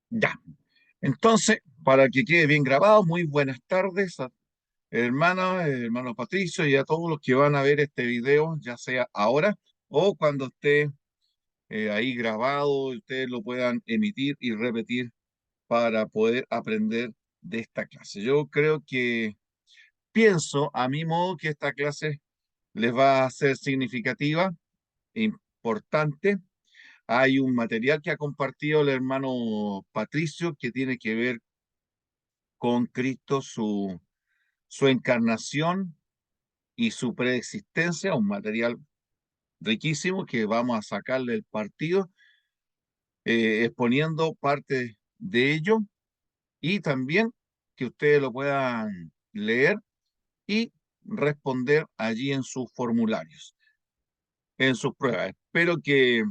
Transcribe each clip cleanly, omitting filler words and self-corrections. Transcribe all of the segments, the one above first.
Ya. Entonces, para que quede bien grabado, muy buenas tardes, hermano Patricio, y a todos los que van a ver este video, ya sea ahora o cuando esté ahí grabado, y ustedes lo puedan emitir y repetir para poder aprender de esta clase. Yo creo que pienso, a mi modo, que esta clase les va a ser significativa, importante. Hay un material que ha compartido el hermano Patricio que tiene que ver con Cristo, su encarnación y su preexistencia, un material riquísimo que vamos a sacarle el partido, exponiendo parte de ello y también que ustedes lo puedan leer y responder allí en sus formularios, en sus pruebas. Espero que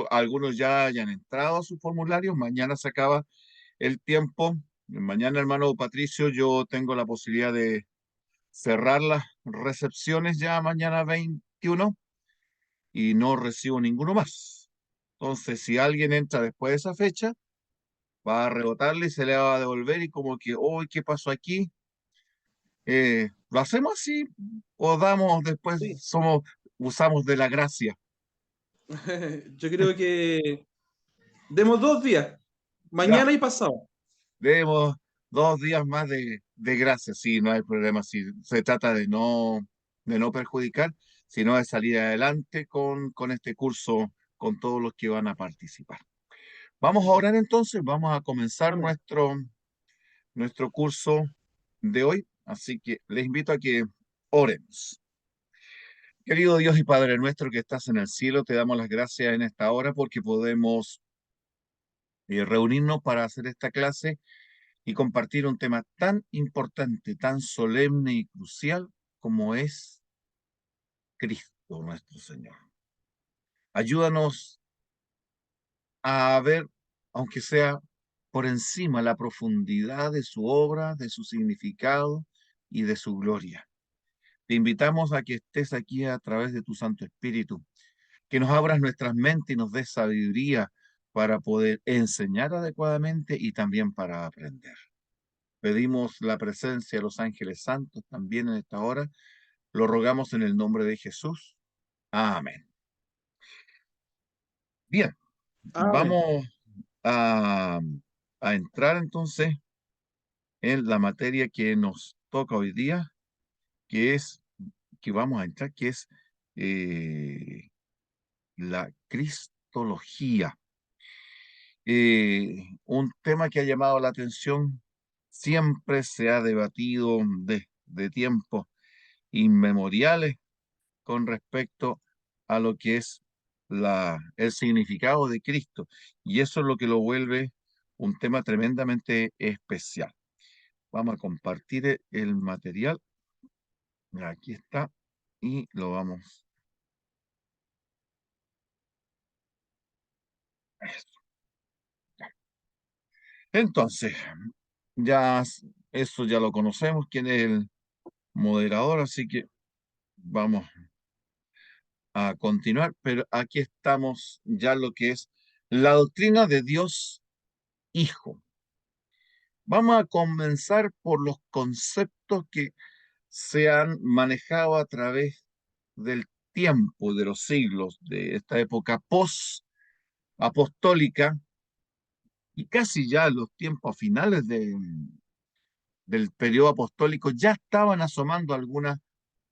algunos ya hayan entrado a sus formularios. Mañana se acaba el tiempo. Mañana, hermano Patricio, yo tengo la posibilidad de cerrar las recepciones ya mañana 21 y no recibo ninguno más. Entonces, si alguien entra después de esa fecha, va a rebotarle y se le va a devolver y como que, hoy, ¿qué pasó aquí? ¿Lo hacemos así o damos después, Sí, usamos de la gracia? yo creo que demos 2 días, Ya, mañana y pasado. demos 2 días más de gracia, sí, no hay problema, si se trata de no perjudicar, sino de salir adelante con este curso, con todos los que van a participar. Vamos a orar entonces, vamos a comenzar Amén. nuestro curso de hoy, así que les invito a que oremos. Querido Dios y Padre nuestro que estás en el cielo, te damos las gracias en esta hora porque podemos reunirnos para hacer esta clase y compartir un tema tan importante, tan solemne y crucial como es Cristo nuestro Señor. Ayúdanos a ver, aunque sea por encima, la profundidad de su obra, de su significado y de su gloria. Te invitamos a que estés aquí a través de tu Santo Espíritu, que nos abras nuestras mentes y nos des sabiduría para poder enseñar adecuadamente y también para aprender. Pedimos la presencia de los ángeles santos también en esta hora. Lo rogamos en el nombre de Jesús. Amén. Bien, Amén. vamos a, a entrar entonces en la materia que nos toca hoy día, que es, que vamos a entrar, que es eh, la cristología. Un tema que ha llamado la atención, siempre se ha debatido de tiempos inmemoriales con respecto a lo que es el significado de Cristo. Y eso es lo que lo vuelve un tema tremendamente especial. Vamos a compartir el material. Aquí está. Y lo vamos. A eso. Entonces, ya eso ya lo conocemos, quién es el moderador, así que vamos a continuar, pero aquí estamos ya lo que es la doctrina de Dios Hijo. Vamos a comenzar por los conceptos que se han manejado a través del tiempo, de los siglos, de esta época post-apostólica y casi ya los tiempos finales del periodo apostólico, ya estaban asomando algunas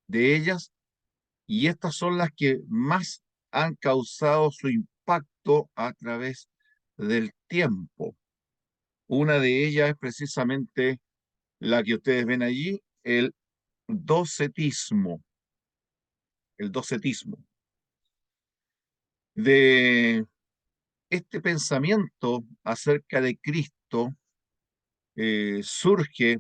de ellas y estas son las que más han causado su impacto a través del tiempo. Una de ellas es precisamente la que ustedes ven allí, docetismo, el docetismo. De este pensamiento acerca de Cristo surge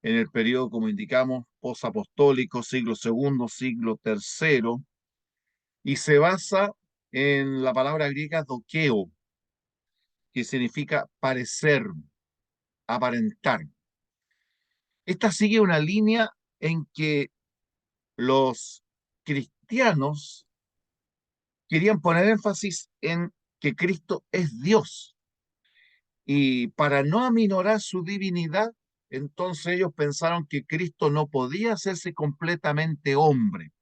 en el periodo, como indicamos, posapostólico, siglo segundo, siglo tercero, y se basa en la palabra griega dokeo, que significa parecer, aparentar. Esta sigue una línea en que los cristianos querían poner énfasis en que Cristo es Dios Y para no aminorar su divinidad, entonces ellos pensaron que Cristo no podía hacerse completamente hombre.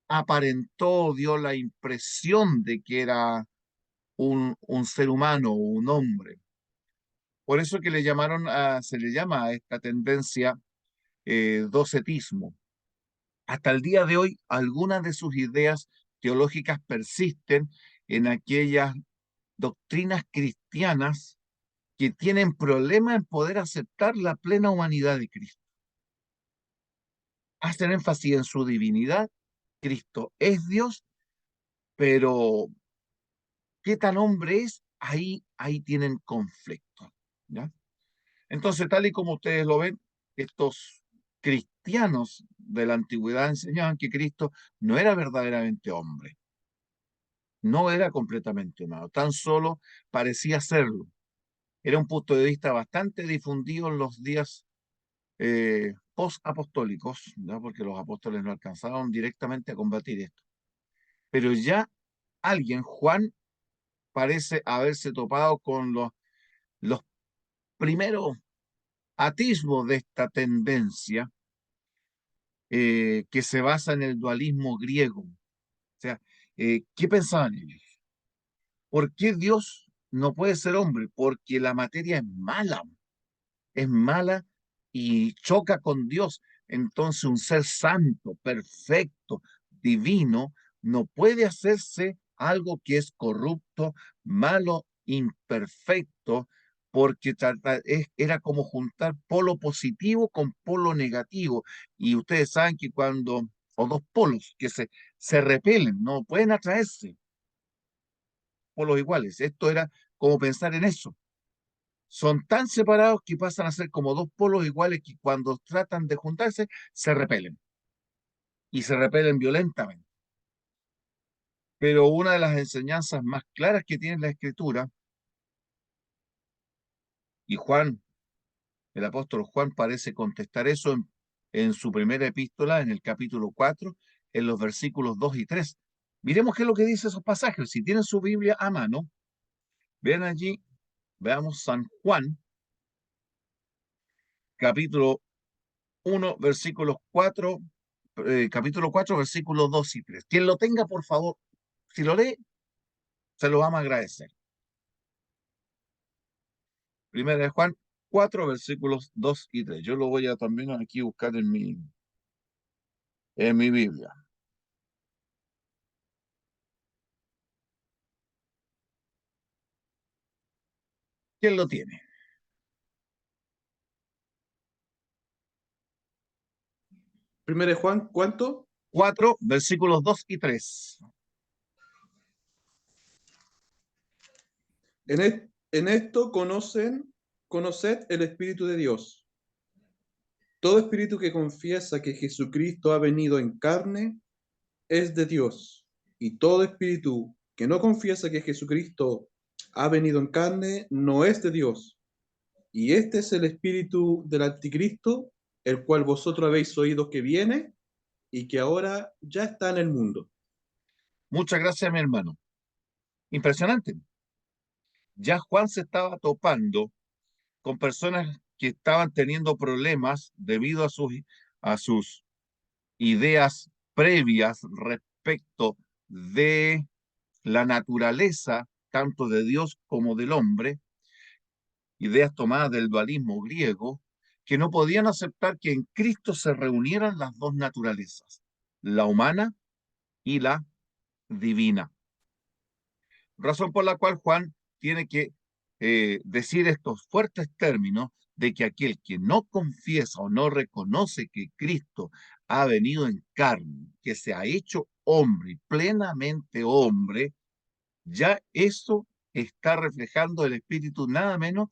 Aparentó, dio la impresión de que era un ser humano, un hombre. Por eso que se le llama a esta tendencia docetismo. Hasta el día de hoy, algunas de sus ideas teológicas persisten en aquellas doctrinas cristianas que tienen problemas en poder aceptar la plena humanidad de Cristo. Hacen énfasis en su divinidad. Cristo es Dios, pero ¿qué tan hombre es? Ahí tienen conflicto, ¿ya? Entonces, tal y como ustedes lo ven, estos cristianos de la antigüedad enseñaban que Cristo no era verdaderamente hombre, no era completamente humano, tan solo parecía serlo. Era un punto de vista bastante difundido en los días post-apostólicos, ¿no? Porque los apóstoles no alcanzaron directamente a combatir esto. Pero ya alguien, Juan, parece haberse topado con los primeros atisbos de esta tendencia que se basa en el dualismo griego. O sea, ¿qué pensaban ellos? ¿Por qué Dios no puede ser hombre? Porque la materia es mala y choca con Dios. Entonces un ser santo, perfecto, divino, no puede hacerse algo que es corrupto, malo, imperfecto, porque era como juntar polo positivo con polo negativo. Y ustedes saben que o dos polos que se repelen, no pueden atraerse, polos iguales. Esto era como pensar en eso. Son tan separados que pasan a ser como dos polos iguales que cuando tratan de juntarse se repelen y se repelen violentamente. Pero una de las enseñanzas más claras que tiene la Escritura, y Juan, el apóstol Juan parece contestar eso en su primera epístola, en el capítulo 4, en los versículos 2 y 3. Miremos qué es lo que dice esos pasajes. Si tienen su Biblia a mano, vean allí, veamos San Juan, capítulo 1, versículos 4, capítulo 4, versículos 2 y 3. Quien lo tenga, por favor, si lo lee, se lo vamos a agradecer. Primera de Juan 4, versículos 2 y 3. Yo lo voy a también aquí buscar en mi Biblia. ¿Quién lo tiene? Primero de Juan, ¿cuánto? 4, versículos 2 y 3. En esto conoced el Espíritu de Dios. Todo espíritu que confiesa que Jesucristo ha venido en carne es de Dios. Y todo espíritu que no confiesa que Jesucristo ha venido en carne no es de Dios. Y este es el espíritu del anticristo, el cual vosotros habéis oído que viene y que ahora ya está en el mundo. Muchas gracias, mi hermano. Impresionante. Ya Juan se estaba topando con personas que estaban teniendo problemas debido a sus ideas previas respecto de la naturaleza, tanto de Dios como del hombre, ideas tomadas del dualismo griego, que no podían aceptar que en Cristo se reunieran las dos naturalezas, la humana y la divina. Razón por la cual Juan tiene que decir estos fuertes términos de que aquel que no confiesa o no reconoce que Cristo ha venido en carne, que se ha hecho hombre, plenamente hombre, ya eso está reflejando el espíritu nada menos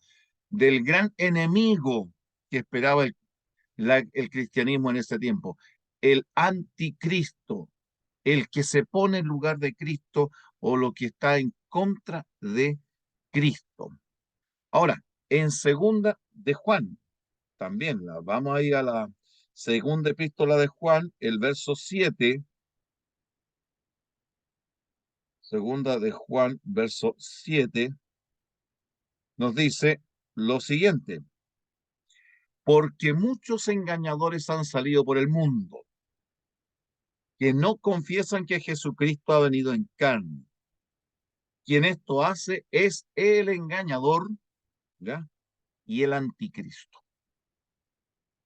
del gran enemigo que esperaba el cristianismo en ese tiempo, el anticristo, el que se pone en lugar de Cristo o lo que está en contra de Cristo. Ahora, en segunda de Juan, también vamos a ir a la segunda epístola de Juan, el verso 7, segunda de Juan, verso 7, nos dice lo siguiente: porque muchos engañadores han salido por el mundo, que no confiesan que Jesucristo ha venido en carne. Quien esto hace es el engañador, ¿ya? Y el anticristo.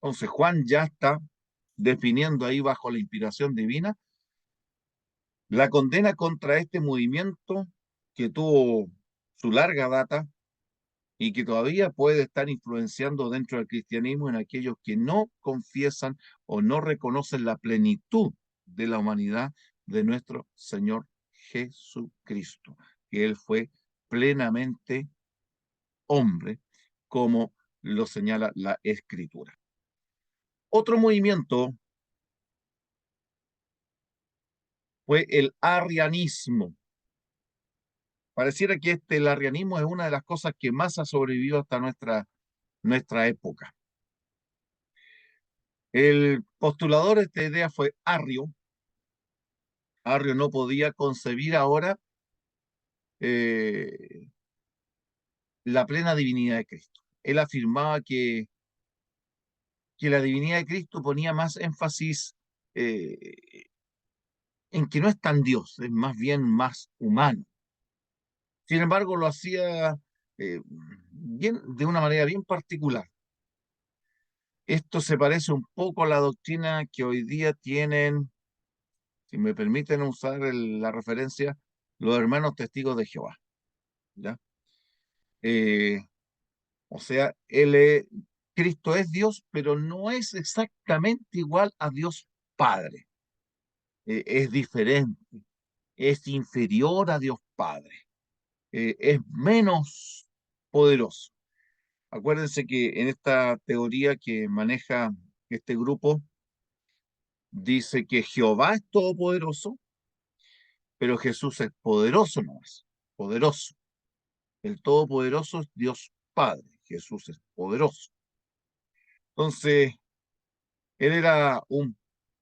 Entonces Juan ya está definiendo ahí bajo la inspiración divina la condena contra este movimiento que tuvo su larga data y que todavía puede estar influenciando dentro del cristianismo en aquellos que no confiesan o no reconocen la plenitud de la humanidad de nuestro Señor Jesucristo, que Él fue plenamente hombre, como lo señala la Escritura. Otro movimiento fue el arrianismo. Pareciera que el arrianismo es una de las cosas que más ha sobrevivido hasta nuestra época. El postulador de esta idea fue Arrio. Arrio no podía concebir ahora eh, la plena divinidad de Cristo. Él afirmaba que la divinidad de Cristo ponía más énfasis eh, en que no es tan Dios, es más bien más humano. Sin embargo, lo hacía bien, de una manera bien particular. Esto se parece un poco a la doctrina que hoy día tienen, si me permiten usar la referencia, los hermanos testigos de Jehová, ¿ya? Eh, o sea, Cristo es Dios, pero no es exactamente igual a Dios Padre. Es diferente, es inferior a Dios Padre, es menos poderoso. Acuérdense que en esta teoría que maneja este grupo, dice que Jehová es todopoderoso, pero Jesús es poderoso nomás, poderoso. El todopoderoso es Dios Padre, Jesús es poderoso. Entonces, él era un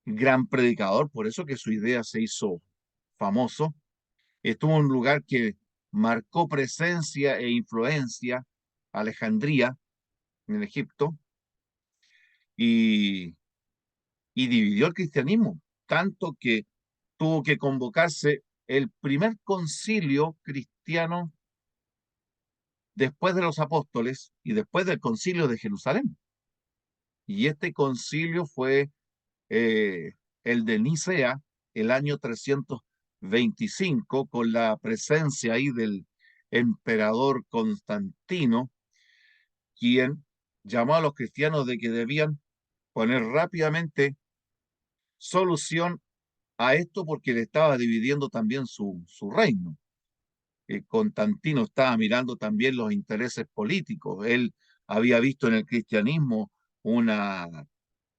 gran predicador, por eso que su idea se hizo famoso. Estuvo en un lugar que marcó presencia e influencia, Alejandría, en Egipto, y, y dividió el cristianismo, tanto que tuvo que convocarse el primer concilio cristiano después de los apóstoles y después del concilio de Jerusalén. Y este concilio fue eh, el de Nicea, el año 325, con la presencia ahí del emperador Constantino, quien llamó a los cristianos de que debían poner rápidamente solución a esto porque le estaba dividiendo también su reino. Constantino estaba mirando también los intereses políticos. Él había visto en el cristianismo una,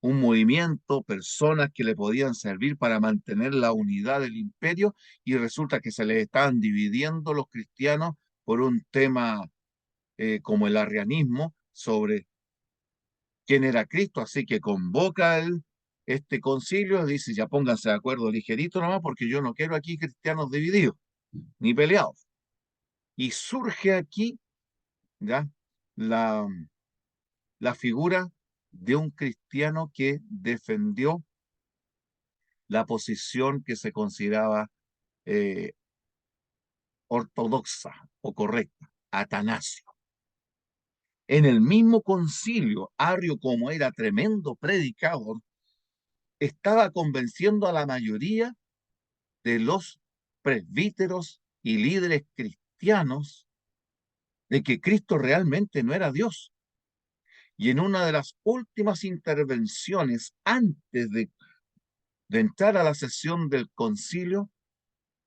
un movimiento, personas que le podían servir para mantener la unidad del imperio y resulta que se les estaban dividiendo los cristianos por un tema como el arrianismo sobre quién era Cristo. Así que convoca este concilio y dice, ya pónganse de acuerdo ligerito nomás porque yo no quiero aquí cristianos divididos ni peleados. Y surge aquí ¿ya? La, la figura de un cristiano que defendió la posición que se consideraba eh, ortodoxa o correcta, Atanasio. En el mismo concilio, Arrio, como era tremendo predicador, estaba convenciendo a la mayoría de los presbíteros y líderes cristianos de que Cristo realmente no era Dios. Y en una de las últimas intervenciones, antes de entrar a la sesión del concilio,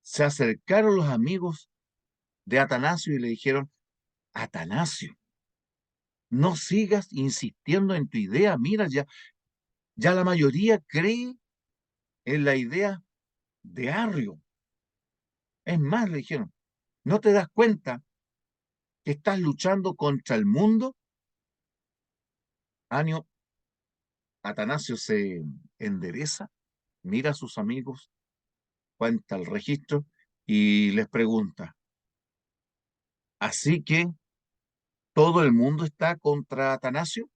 se acercaron los amigos de Atanasio y le dijeron, Atanasio, no sigas insistiendo en tu idea, mira, ya la mayoría cree en la idea de Arrio. Es más, le dijeron, ¿no te das cuenta que estás luchando contra el mundo? Año, Atanasio se endereza, mira a sus amigos, cuenta el registro y les pregunta, así que ¿todo el mundo está contra Atanasio?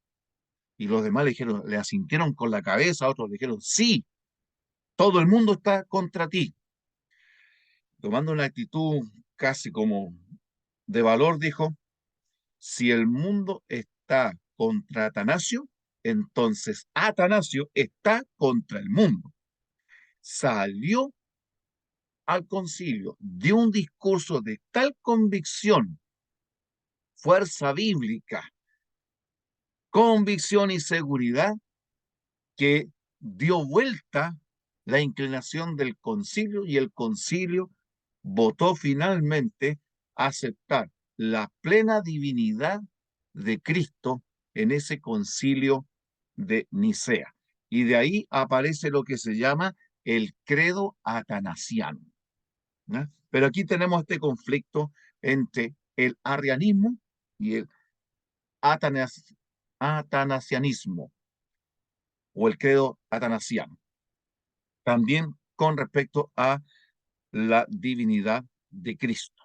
Y los demás le dijeron, le asintieron con la cabeza, otros le dijeron, sí, todo el mundo está contra ti. Tomando una actitud casi como de valor, dijo, si el mundo está contra Atanasio, entonces Atanasio está contra el mundo. Salió al concilio, dio un discurso de tal convicción, fuerza bíblica, convicción y seguridad, que dio vuelta la inclinación del concilio y el concilio votó finalmente aceptar la plena divinidad de Cristo en ese concilio de Nicea. Y de ahí aparece lo que se llama el credo atanasiano, ¿no? Pero aquí tenemos este conflicto entre el arrianismo y el atanasianismo o el credo atanasiano. También con respecto a la divinidad de Cristo.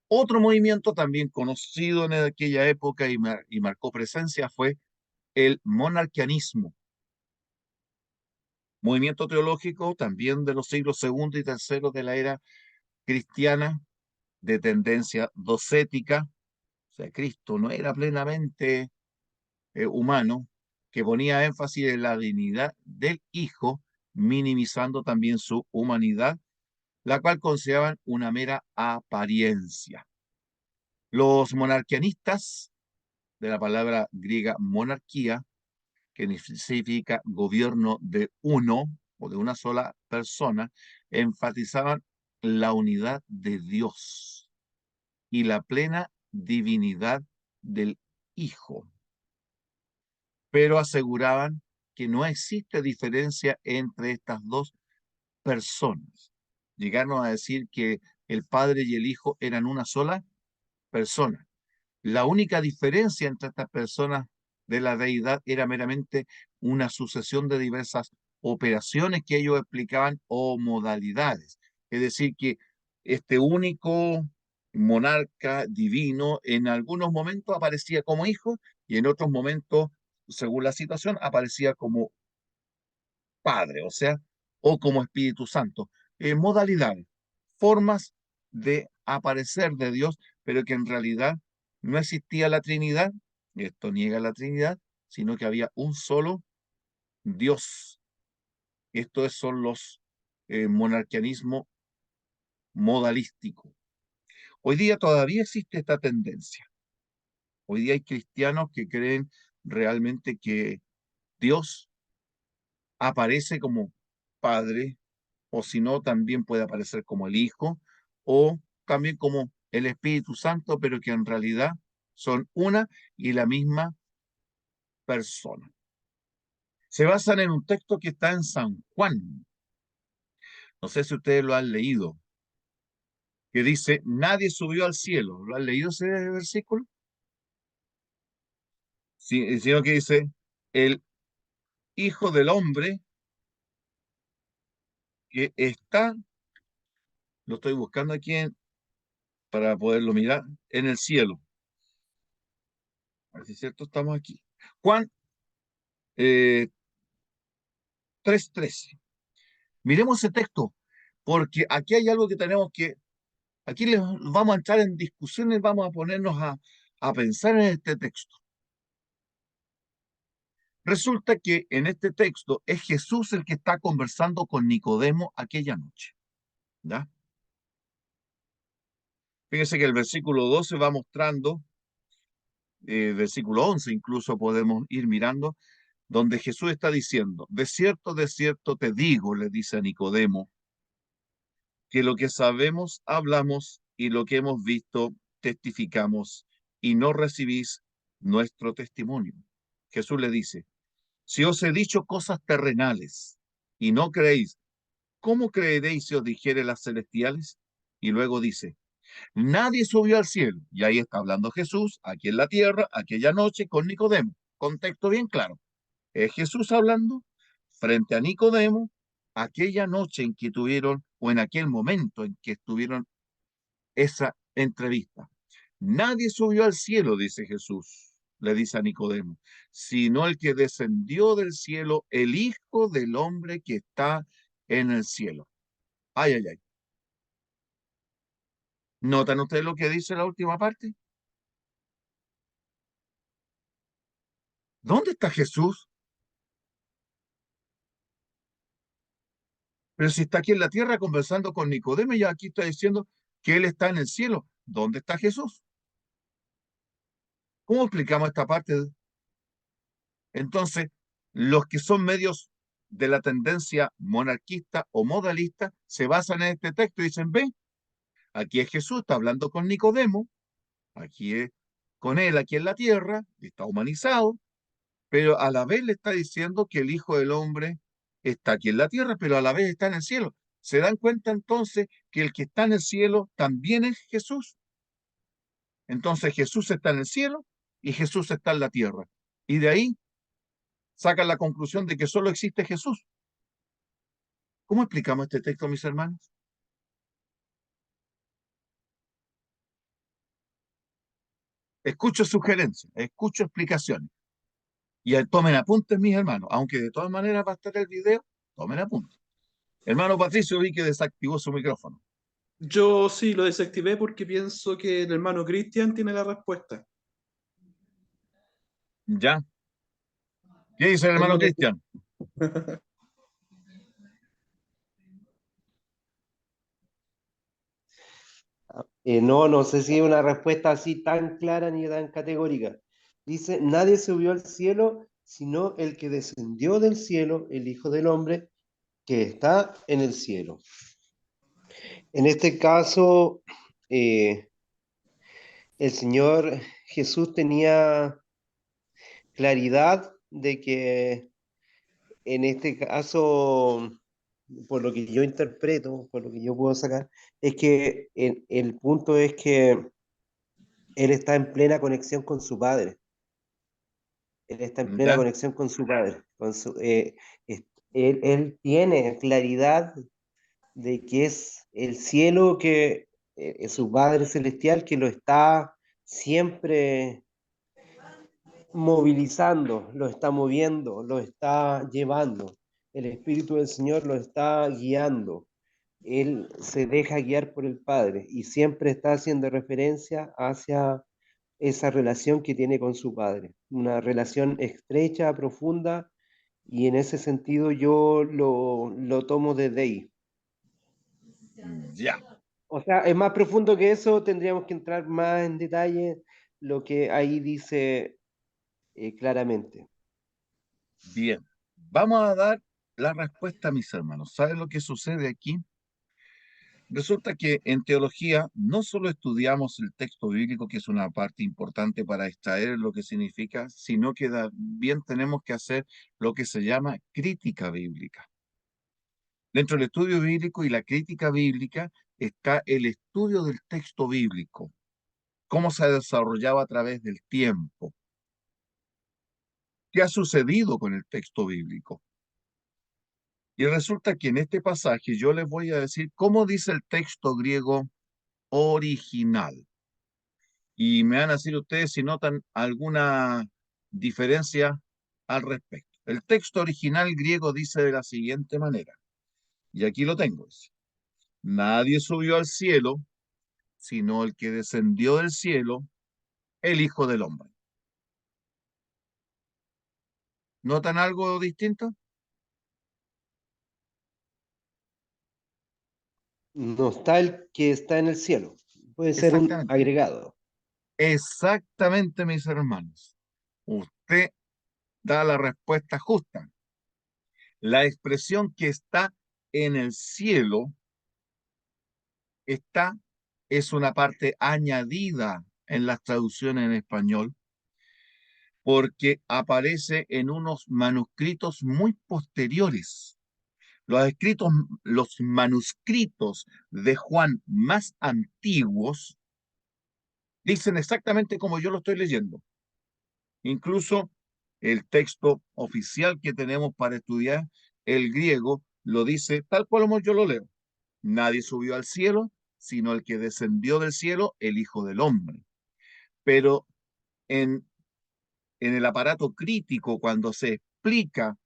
Otro movimiento también conocido en aquella época y marcó presencia fue el monarquianismo, movimiento teológico también de los siglos segundo y tercero de la era cristiana, de tendencia docética, o sea, Cristo no era plenamente humano, que ponía énfasis en la divinidad del Hijo, minimizando también su humanidad, la cual consideraban una mera apariencia. Los monarquianistas, de la palabra griega monarquía, que significa gobierno de uno o de una sola persona, enfatizaban la unidad de Dios y la plena divinidad del Hijo, pero aseguraban que no existe diferencia entre estas dos personas. Llegaron a decir que el Padre y el Hijo eran una sola persona. La única diferencia entre estas personas de la deidad era meramente una sucesión de diversas operaciones que ellos explicaban o modalidades. Es decir, que este único monarca divino en algunos momentos aparecía como hijo y en otros momentos, según la situación, aparecía como Padre, o sea, o como Espíritu Santo. Modalidades, formas de aparecer de Dios, pero que en realidad no existía la Trinidad, esto niega la Trinidad, sino que había un solo Dios. Estos son los monarquianismo modalístico. Hoy día todavía existe esta tendencia. Hoy día hay cristianos que creen realmente que Dios aparece como Padre, o si no, también puede aparecer como el Hijo, o también como el Espíritu Santo, pero que en realidad son una y la misma persona. Se basan en un texto que está en San Juan, no sé si ustedes lo han leído, que dice, nadie subió al cielo. ¿Lo han leído ese versículo? Sí, sino que dice, el Hijo del Hombre que está, lo estoy buscando aquí para poderlo mirar, en el cielo. A ver si es cierto, estamos aquí. Juan 3:13. Miremos ese texto, porque aquí hay algo que tenemos que, aquí les vamos a entrar en discusiones, vamos a ponernos a pensar en este texto. Resulta que en este texto es Jesús el que está conversando con Nicodemo aquella noche, ¿ya? Fíjense que el versículo 12 va mostrando, versículo 11 incluso podemos ir mirando, donde Jesús está diciendo, de cierto te digo, le dice a Nicodemo, que lo que sabemos hablamos y lo que hemos visto testificamos y no recibís nuestro testimonio. Jesús le dice, si os he dicho cosas terrenales y no creéis, ¿cómo creeréis si os dijere las celestiales? Y luego dice, nadie subió al cielo. Y ahí está hablando Jesús, aquí en la tierra, aquella noche con Nicodemo. Contexto bien claro. Es Jesús hablando frente a Nicodemo aquella noche en que tuvieron, o en aquel momento en que estuvieron esa entrevista. Nadie subió al cielo, dice Jesús, le dice a Nicodemo, sino el que descendió del cielo, el Hijo del Hombre que está en el cielo. Ay, ay, ay. ¿Notan ustedes lo que dice la última parte? ¿Dónde está Jesús? Pero si está aquí en la tierra conversando con Nicodemo, y aquí está diciendo que él está en el cielo. ¿Dónde está Jesús? ¿Cómo explicamos esta parte? Entonces, los que son medios de la tendencia monarquista o modalista se basan en este texto y dicen, ve, aquí es Jesús, está hablando con Nicodemo, aquí es con él, aquí en la tierra, está humanizado, pero a la vez le está diciendo que el Hijo del Hombre está aquí en la tierra, pero a la vez está en el cielo. ¿Se dan cuenta entonces que el que está en el cielo también es Jesús? Entonces Jesús está en el cielo y Jesús está en la tierra. Y de ahí sacan la conclusión de que solo existe Jesús. ¿Cómo explicamos este texto, mis hermanos? Escucho sugerencias, escucho explicaciones. Y tomen apuntes, mis hermanos, aunque de todas maneras va a estar el video, tomen apuntes. Hermano Patricio, vi que desactivó su micrófono. Yo sí lo desactivé porque pienso que el hermano Cristian tiene la respuesta. ¿Ya? ¿Qué dice el hermano Hermano, Cristian? No, no sé si es una respuesta así tan clara ni tan categórica. Dice, nadie subió al cielo, sino el que descendió del cielo, el Hijo del Hombre, que está en el cielo. En este caso, el Señor Jesús tenía claridad de que en este caso, por lo que yo interpreto, por lo que yo puedo sacar, es que el punto es que Él está en plena conexión con su Padre. Él está en plena ¿Ya? conexión con su Padre. Es- él tiene claridad de que es el cielo, que es su Padre Celestial, que lo está siempre movilizando, lo está moviendo, lo está llevando. El Espíritu del Señor lo está guiando. Él se deja guiar por el Padre y siempre está haciendo referencia hacia esa relación que tiene con su Padre. Una relación estrecha, profunda, y en ese sentido yo lo tomo desde ahí. Ya. O sea, es más profundo que eso, tendríamos que entrar más en detalle lo que ahí dice claramente. Bien. Vamos a dar la respuesta, mis hermanos. ¿Saben lo que sucede aquí? Resulta que en teología no solo estudiamos el texto bíblico, que es una parte importante para extraer lo que significa, sino que también tenemos que hacer lo que se llama crítica bíblica. Dentro del estudio bíblico y la crítica bíblica está el estudio del texto bíblico, cómo se ha desarrollado a través del tiempo, qué ha sucedido con el texto bíblico. Y resulta que en este pasaje yo les voy a decir cómo dice el texto griego original. Y me van a decir ustedes si notan alguna diferencia al respecto. El texto original griego dice de la siguiente manera, y aquí lo tengo. Dice, nadie subió al cielo, sino el que descendió del cielo, el Hijo del Hombre. ¿Notan algo distinto? No está el que está en el cielo, puede ser un Exactamente. agregado. Exactamente, mis hermanos. Usted da la respuesta justa. La expresión que está en el cielo está, es una parte añadida en las traducciones en español, porque aparece en unos manuscritos muy posteriores. Los manuscritos de Juan más antiguos dicen exactamente como yo lo estoy leyendo. Incluso el texto oficial que tenemos para estudiar el griego lo dice tal cual como yo lo leo. Nadie subió al cielo, sino el que descendió del cielo, el Hijo del Hombre. pero en, en el aparato crítico, cuando se explica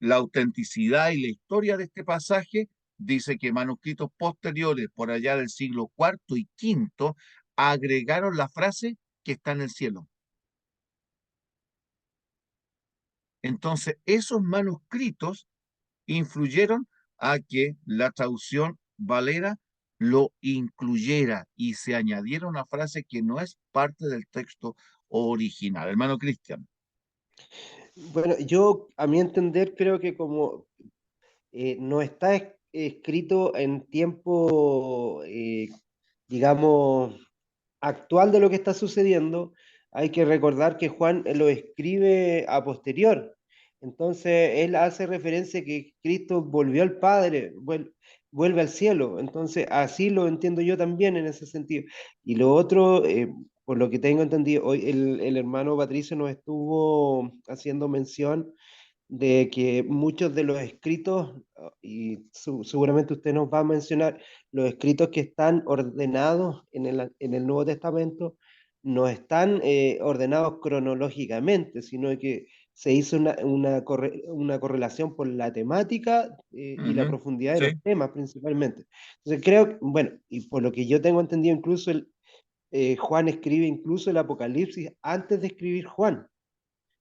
la autenticidad y la historia de este pasaje, dice que manuscritos posteriores, por allá del siglo cuarto y quinto, agregaron la frase que está en el cielo. Entonces, esos manuscritos influyeron a que la traducción Valera lo incluyera y se añadiera una frase que no es parte del texto original. Hermano Cristian. Bueno, yo a mi entender creo que como no está escrito en tiempo, digamos, actual de lo que está sucediendo, hay que recordar que Juan lo escribe a posterior. Entonces, él hace referencia que Cristo volvió al Padre, vuelve al cielo. Entonces, así lo entiendo yo también en ese sentido. Y lo otro, por lo que tengo entendido, hoy el hermano Patricio nos estuvo haciendo mención de que muchos de los escritos, y seguramente usted nos va a mencionar, los escritos que están ordenados en el Nuevo Testamento no están ordenados cronológicamente, sino que se hizo una correlación por la temática y la Ujú, profundidad de sí, los temas principalmente. Entonces creo, bueno, y por lo que yo tengo entendido, incluso Juan escribe incluso el Apocalipsis antes de escribir Juan.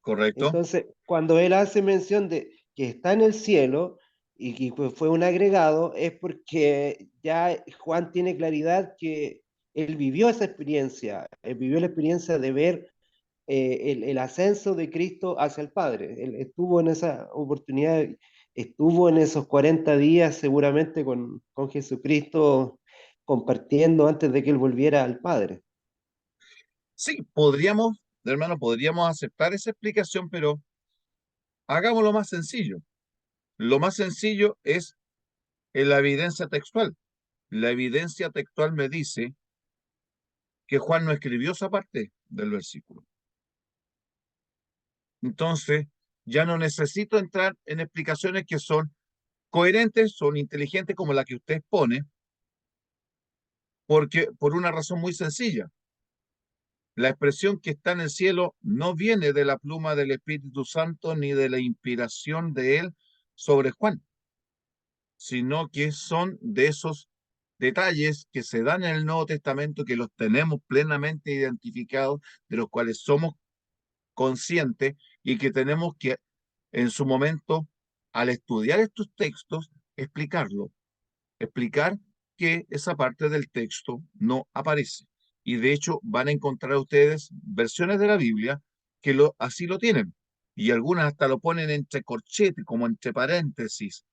correcto. Entonces, cuando él hace mención de que está en el cielo y que pues, fue un agregado, es porque ya Juan tiene claridad que él vivió esa experiencia, él vivió la experiencia de ver el ascenso de Cristo hacia el Padre. Él estuvo en esa oportunidad, estuvo en esos 40 días seguramente con Jesucristo compartiendo antes de que él volviera al Padre. Sí, podríamos, hermano, podríamos aceptar esa explicación, pero hagámoslo más sencillo. Lo más sencillo es en la evidencia textual. La evidencia textual me dice que Juan no escribió esa parte del versículo. Entonces, ya no necesito entrar en explicaciones que son coherentes, son inteligentes como la que usted pone, porque por una razón muy sencilla. La expresión que está en el cielo no viene de la pluma del Espíritu Santo ni de la inspiración de él sobre Juan, sino que son de esos detalles que se dan en el Nuevo Testamento, que los tenemos plenamente identificados, de los cuales somos conscientes y que tenemos que, en su momento, al estudiar estos textos, explicar que esa parte del texto no aparece. Y de hecho van a encontrar ustedes versiones de la Biblia que así lo tienen. Y algunas hasta lo ponen entre corchetes, como entre paréntesis,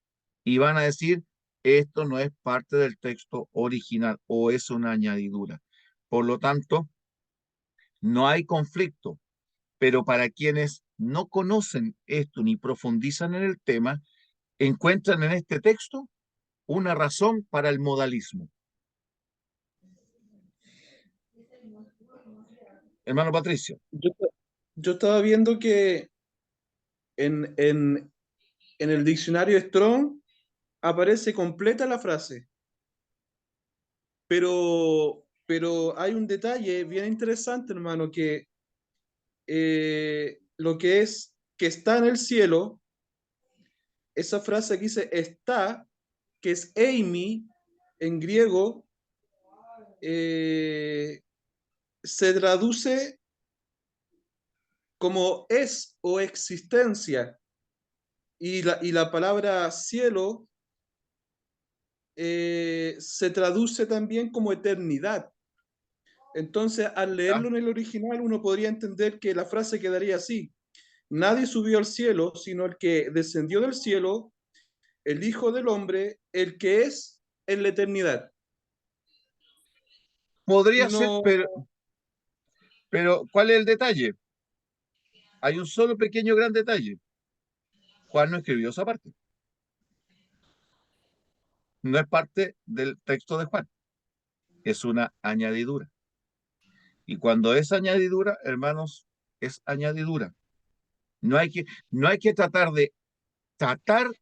y van a decir, esto no es parte del texto original o es una añadidura. Por lo tanto, no hay conflicto, pero para quienes no conocen esto ni profundizan en el tema, encuentran en este texto una razón para el modalismo. Hermano Patricio, Yo, yo estaba viendo que en, en, en el diccionario Strong aparece completa la frase, pero hay un detalle bien interesante, hermano, que lo que es que está en el cielo, esa frase que dice está, que es eimi en griego, eh, se traduce como es o existencia. Y la palabra cielo se traduce también como eternidad. Entonces, al ¿ya? leerlo en el original, uno podría entender que la frase quedaría así. Nadie subió al cielo, sino el que descendió del cielo, el Hijo del Hombre, el que es en la eternidad. Podría Y ser, no, pero ¿cuál es el detalle? Hay un solo pequeño gran detalle. Juan no escribió esa parte. No es parte del texto de Juan. Es una añadidura. Y cuando es añadidura, hermanos, es añadidura. No hay que, no hay que tratar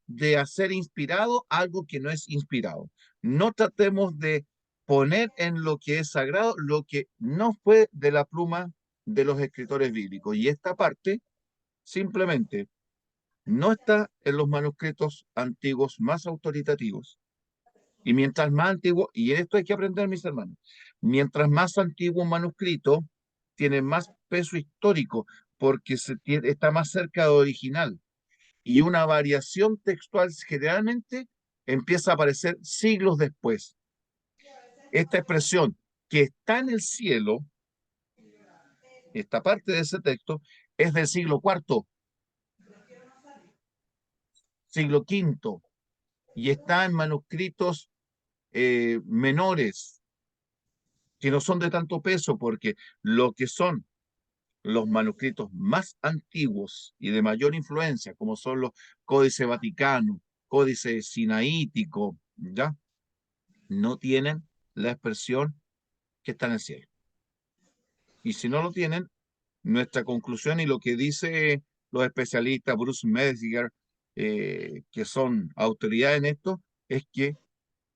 de hacer inspirado algo que no es inspirado. No tratemos de poner en lo que es sagrado lo que no fue de la pluma de los escritores bíblicos. Y esta parte simplemente no está en los manuscritos antiguos más autoritativos. Y mientras más antiguo, y en esto hay que aprender, mis hermanos, mientras más antiguo un manuscrito, tiene más peso histórico, porque está más cerca de original. Y una variación textual generalmente empieza a aparecer siglos después. Esta expresión que está en el cielo, esta parte de ese texto, es del siglo IV, siglo V, y está en manuscritos menores, que no son de tanto peso, porque lo que son los manuscritos más antiguos y de mayor influencia, como son los Códice Vaticano, Códice Sinaítico, ¿ya? No tienen la expresión que está en el cielo. Y si no lo tienen, nuestra conclusión y lo que dice los especialistas, Bruce Metzger, que son autoridades en esto, es que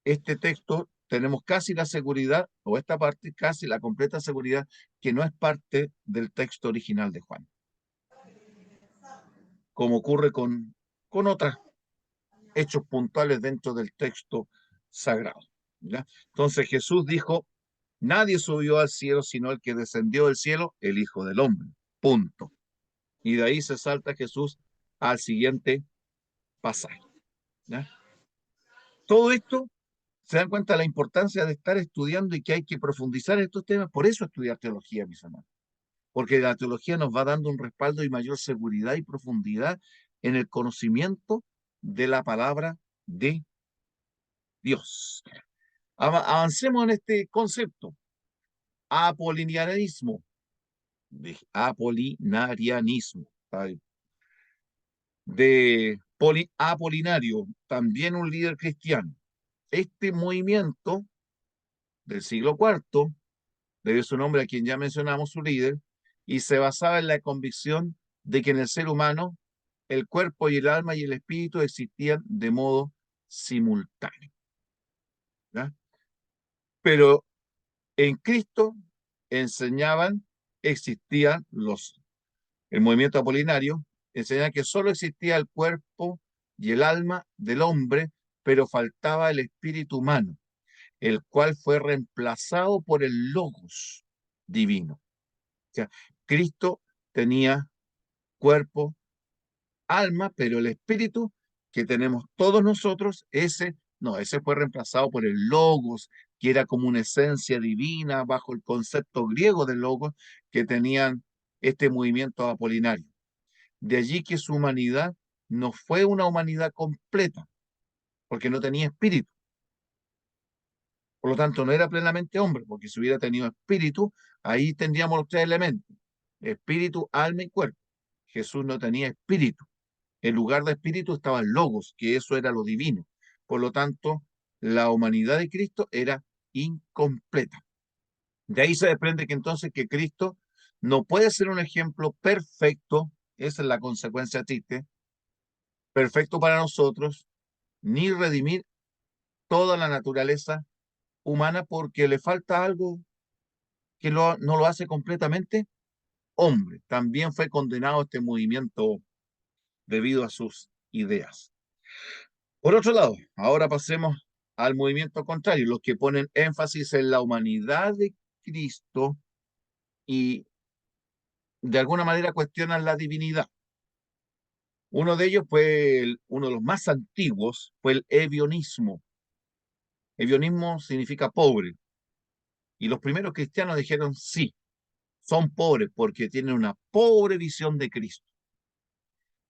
este texto tenemos casi la seguridad, o esta parte casi la completa seguridad, que no es parte del texto original de Juan, como ocurre con otros hechos puntuales dentro del texto sagrado, ¿ya? Entonces Jesús dijo, nadie subió al cielo sino el que descendió del cielo, el Hijo del Hombre, punto. Y de ahí se salta Jesús al siguiente pasaje, ¿ya? Todo esto se dan cuenta de la importancia de estar estudiando y que hay que profundizar en estos temas. Por eso estudiar teología, mis hermanos. Porque la teología nos va dando un respaldo y mayor seguridad y profundidad en el conocimiento de la palabra de Dios. Avancemos en este concepto. Apolinarianismo. Apolinarianismo. Apolinario, también un líder cristiano. Este movimiento del siglo IV debió su nombre a quien ya mencionamos, su líder, y se basaba en la convicción de que en el ser humano el cuerpo y el alma y el espíritu existían de modo simultáneo, ¿ya? Pero en Cristo enseñaban, el movimiento apolinario, enseñaba que solo existía el cuerpo y el alma del hombre, pero faltaba el espíritu humano, el cual fue reemplazado por el logos divino. O sea, Cristo tenía cuerpo, alma, pero el espíritu que tenemos todos nosotros, ese fue reemplazado por el logos, que era como una esencia divina bajo el concepto griego de logos que tenían este movimiento apolinario. De allí que su humanidad no fue una humanidad completa, porque no tenía espíritu. Por lo tanto, no era plenamente hombre, porque si hubiera tenido espíritu, ahí tendríamos los tres elementos: espíritu, alma y cuerpo. Jesús no tenía espíritu. En lugar de espíritu estaba el logos, que eso era lo divino. Por lo tanto, la humanidad de Cristo era incompleta. De ahí se desprende que entonces que Cristo no puede ser un ejemplo perfecto, esa es la consecuencia triste, perfecto para nosotros, ni redimir toda la naturaleza humana porque le falta algo que no lo hace completamente hombre. También fue condenado este movimiento debido a sus ideas. Por otro lado, ahora pasemos al movimiento contrario, los que ponen énfasis en la humanidad de Cristo y de alguna manera cuestionan la divinidad. Uno de ellos uno de los más antiguos, fue el ebionismo. Ebionismo significa pobre. Y los primeros cristianos dijeron, sí, son pobres porque tienen una pobre visión de Cristo.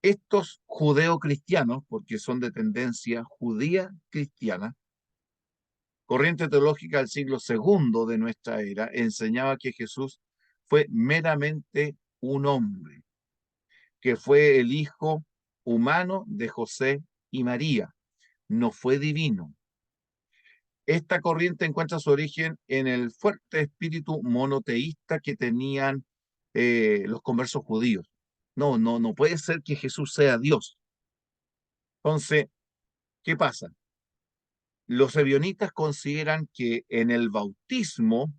Estos judeocristianos, porque son de tendencia judía cristiana, corriente teológica del siglo II de nuestra era, enseñaba que Jesús fue meramente un hombre, que fue el hijo humano de José y María, no fue divino. Esta corriente encuentra su origen en el fuerte espíritu monoteísta que tenían los conversos judíos. No puede ser que Jesús sea Dios. Entonces, ¿qué pasa? Los ebionitas consideran que en el bautismo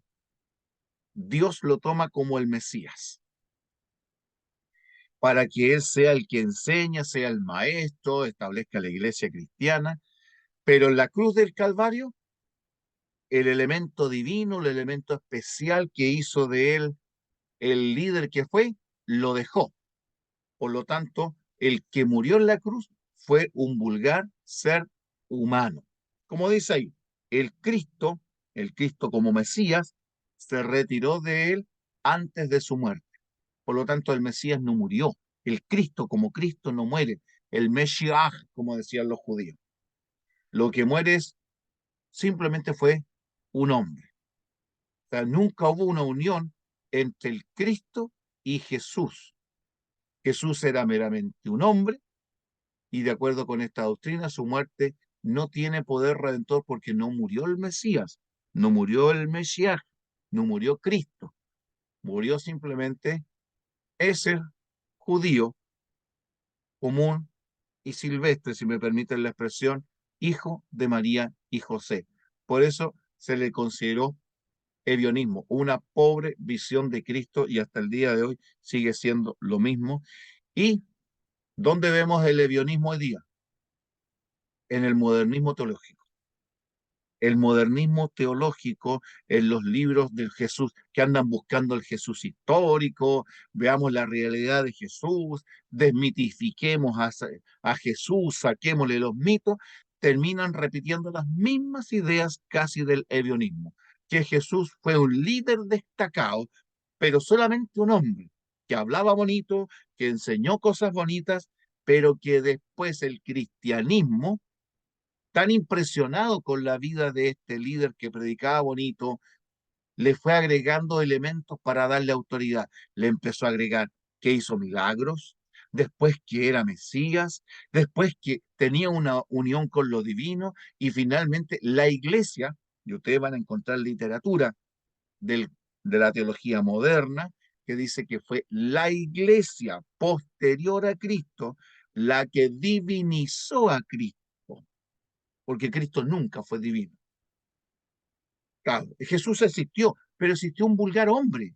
Dios lo toma como el Mesías, para que Él sea el que enseña, sea el maestro, establezca la iglesia cristiana, pero en la cruz del Calvario, el elemento divino, el elemento especial que hizo de Él el líder que fue, lo dejó. Por lo tanto, el que murió en la cruz fue un vulgar ser humano. Como dice ahí, el Cristo como Mesías, se retiró de él antes de su muerte. Por lo tanto, el Mesías no murió. El Cristo como Cristo no muere. El Mesías, como decían los judíos. Lo que muere simplemente fue un hombre. O sea, nunca hubo una unión entre el Cristo y Jesús. Jesús era meramente un hombre y de acuerdo con esta doctrina, su muerte no tiene poder redentor porque no murió el Mesías, no murió el Mesías, no murió Cristo, murió simplemente ese judío común y silvestre, si me permiten la expresión, hijo de María y José. Por eso se le consideró evionismo, una pobre visión de Cristo y hasta el día de hoy sigue siendo lo mismo. ¿Y dónde vemos el evionismo hoy día? En el modernismo teológico. El modernismo teológico en los libros del Jesús, que andan buscando el Jesús histórico, veamos la realidad de Jesús, desmitifiquemos a Jesús, saquémosle los mitos, terminan repitiendo las mismas ideas casi del evionismo, que Jesús fue un líder destacado, pero solamente un hombre, que hablaba bonito, que enseñó cosas bonitas, pero que después el cristianismo tan impresionado con la vida de este líder que predicaba bonito, le fue agregando elementos para darle autoridad. Le empezó a agregar que hizo milagros, después que era Mesías, después que tenía una unión con lo divino y finalmente la iglesia, y ustedes van a encontrar literatura del, de la teología moderna, que dice que fue la iglesia posterior a Cristo la que divinizó a Cristo porque Cristo nunca fue divino. Claro, Jesús existió, pero existió un vulgar hombre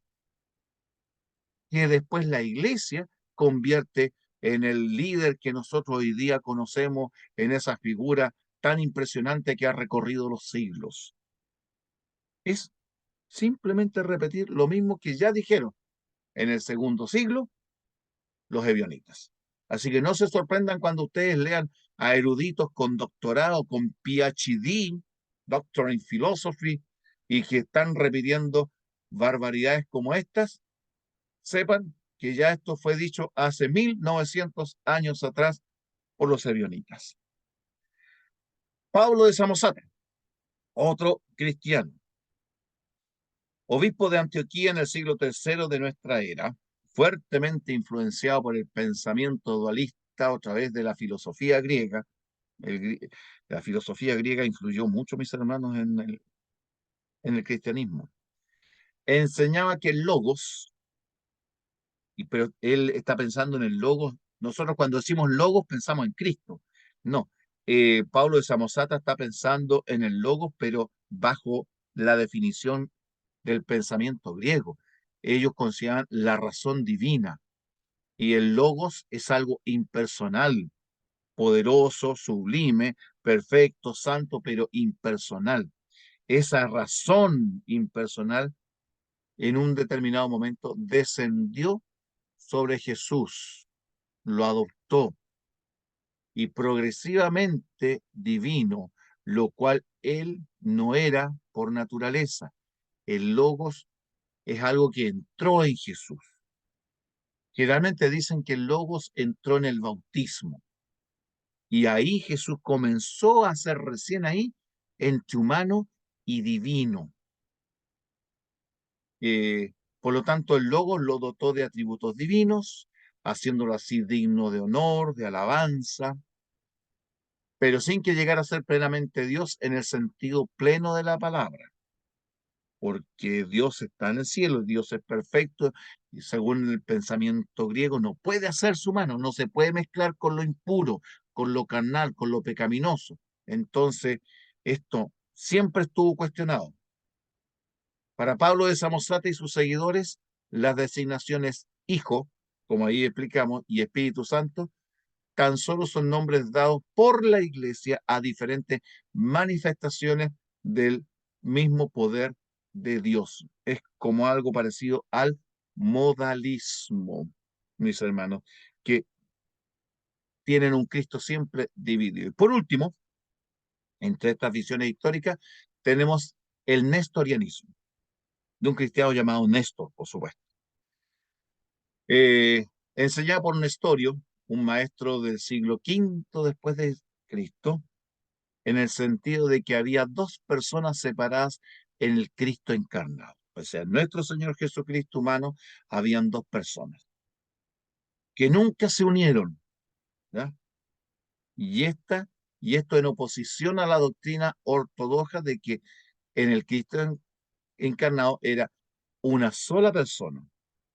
que después la iglesia convierte en el líder que nosotros hoy día conocemos, en esa figura tan impresionante que ha recorrido los siglos. Es simplemente repetir lo mismo que ya dijeron en el segundo siglo los ebionitas. Así que no se sorprendan cuando ustedes lean a eruditos con doctorado, con PhD, Doctor in Philosophy, y que están repitiendo barbaridades como estas, sepan que ya esto fue dicho hace 1900 años atrás por los ebionitas. Pablo de Samosata, otro cristiano, obispo de Antioquía en el siglo III de nuestra era, fuertemente influenciado por el pensamiento dualista a través de la filosofía griega. La filosofía griega influyó mucho, mis hermanos, en el cristianismo. Enseñaba que el logos, pero él está pensando en el logos. Nosotros cuando decimos logos pensamos en Cristo. No, Pablo de Samosata está pensando en el logos, pero bajo la definición del pensamiento griego. Ellos consideran la razón divina y el logos es algo impersonal, poderoso, sublime, perfecto, santo, pero impersonal. Esa razón impersonal en un determinado momento descendió sobre Jesús, lo adoptó y progresivamente divino, lo cual él no era por naturaleza. El logos es algo que entró en Jesús. Generalmente dicen que el logos entró en el bautismo. Y ahí Jesús comenzó a ser recién ahí entre humano y divino. Por lo tanto, el Logos lo dotó de atributos divinos, haciéndolo así digno de honor, de alabanza, pero sin que llegara a ser plenamente Dios en el sentido pleno de la palabra, porque Dios está en el cielo, Dios es perfecto, y según el pensamiento griego no puede hacerse humano, no se puede mezclar con lo impuro, con lo carnal, con lo pecaminoso. Entonces, Esto siempre estuvo cuestionado. Para Pablo de Samosata y sus seguidores, las designaciones hijo, como ahí explicamos, y Espíritu Santo, tan solo son nombres dados por la Iglesia a diferentes manifestaciones del mismo poder de Dios. Es como algo parecido al modalismo, mis hermanos, que tienen un Cristo siempre dividido. Y por último, entre estas visiones históricas, tenemos el nestorianismo, de un cristiano llamado Néstor, por supuesto. Enseñado por Nestorio, un maestro del siglo V después de Cristo, en el sentido de que había dos personas separadas en el Cristo encarnado. O sea, nuestro Señor Jesucristo humano, habían dos personas que nunca se unieron, ¿ya? Y, y esto en oposición a la doctrina ortodoxa de que en el Cristo encarnado era una sola persona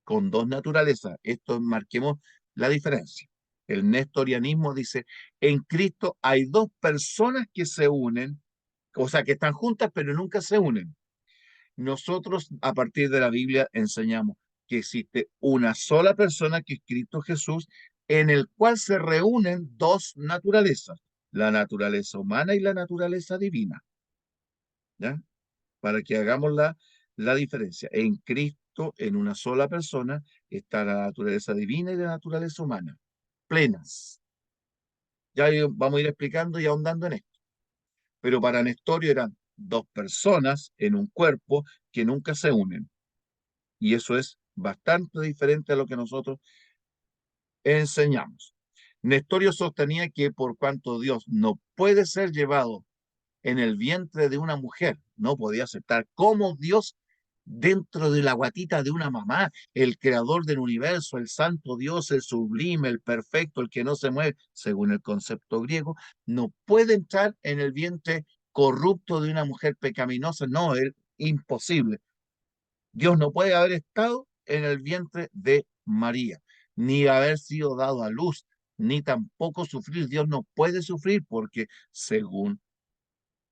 con dos naturalezas. Esto marquemos la diferencia. El nestorianismo dice, en Cristo hay dos personas que se unen, o sea, que están juntas pero nunca se unen. Nosotros a partir de la Biblia enseñamos que existe una sola persona que es Cristo Jesús, en el cual se reúnen dos naturalezas, la naturaleza humana y la naturaleza divina, ¿ya? Para que hagamos la diferencia. En Cristo, en una sola persona, está la naturaleza divina y la naturaleza humana, plenas. Ya vamos a ir explicando y ahondando en esto. Pero para Nestorio eran dos personas en un cuerpo que nunca se unen. Y eso es bastante diferente a lo que nosotros enseñamos. Nestorio sostenía que por cuanto Dios no puede ser llevado en el vientre de una mujer, no podía aceptar como Dios dentro de la guatita de una mamá, el creador del universo, el santo Dios, el sublime, el perfecto, el que no se mueve, según el concepto griego, no puede entrar en el vientre corrupto de una mujer pecaminosa, no, es imposible. Dios no puede haber estado en el vientre de María, ni haber sido dado a luz, ni tampoco sufrir. Dios no puede sufrir porque, según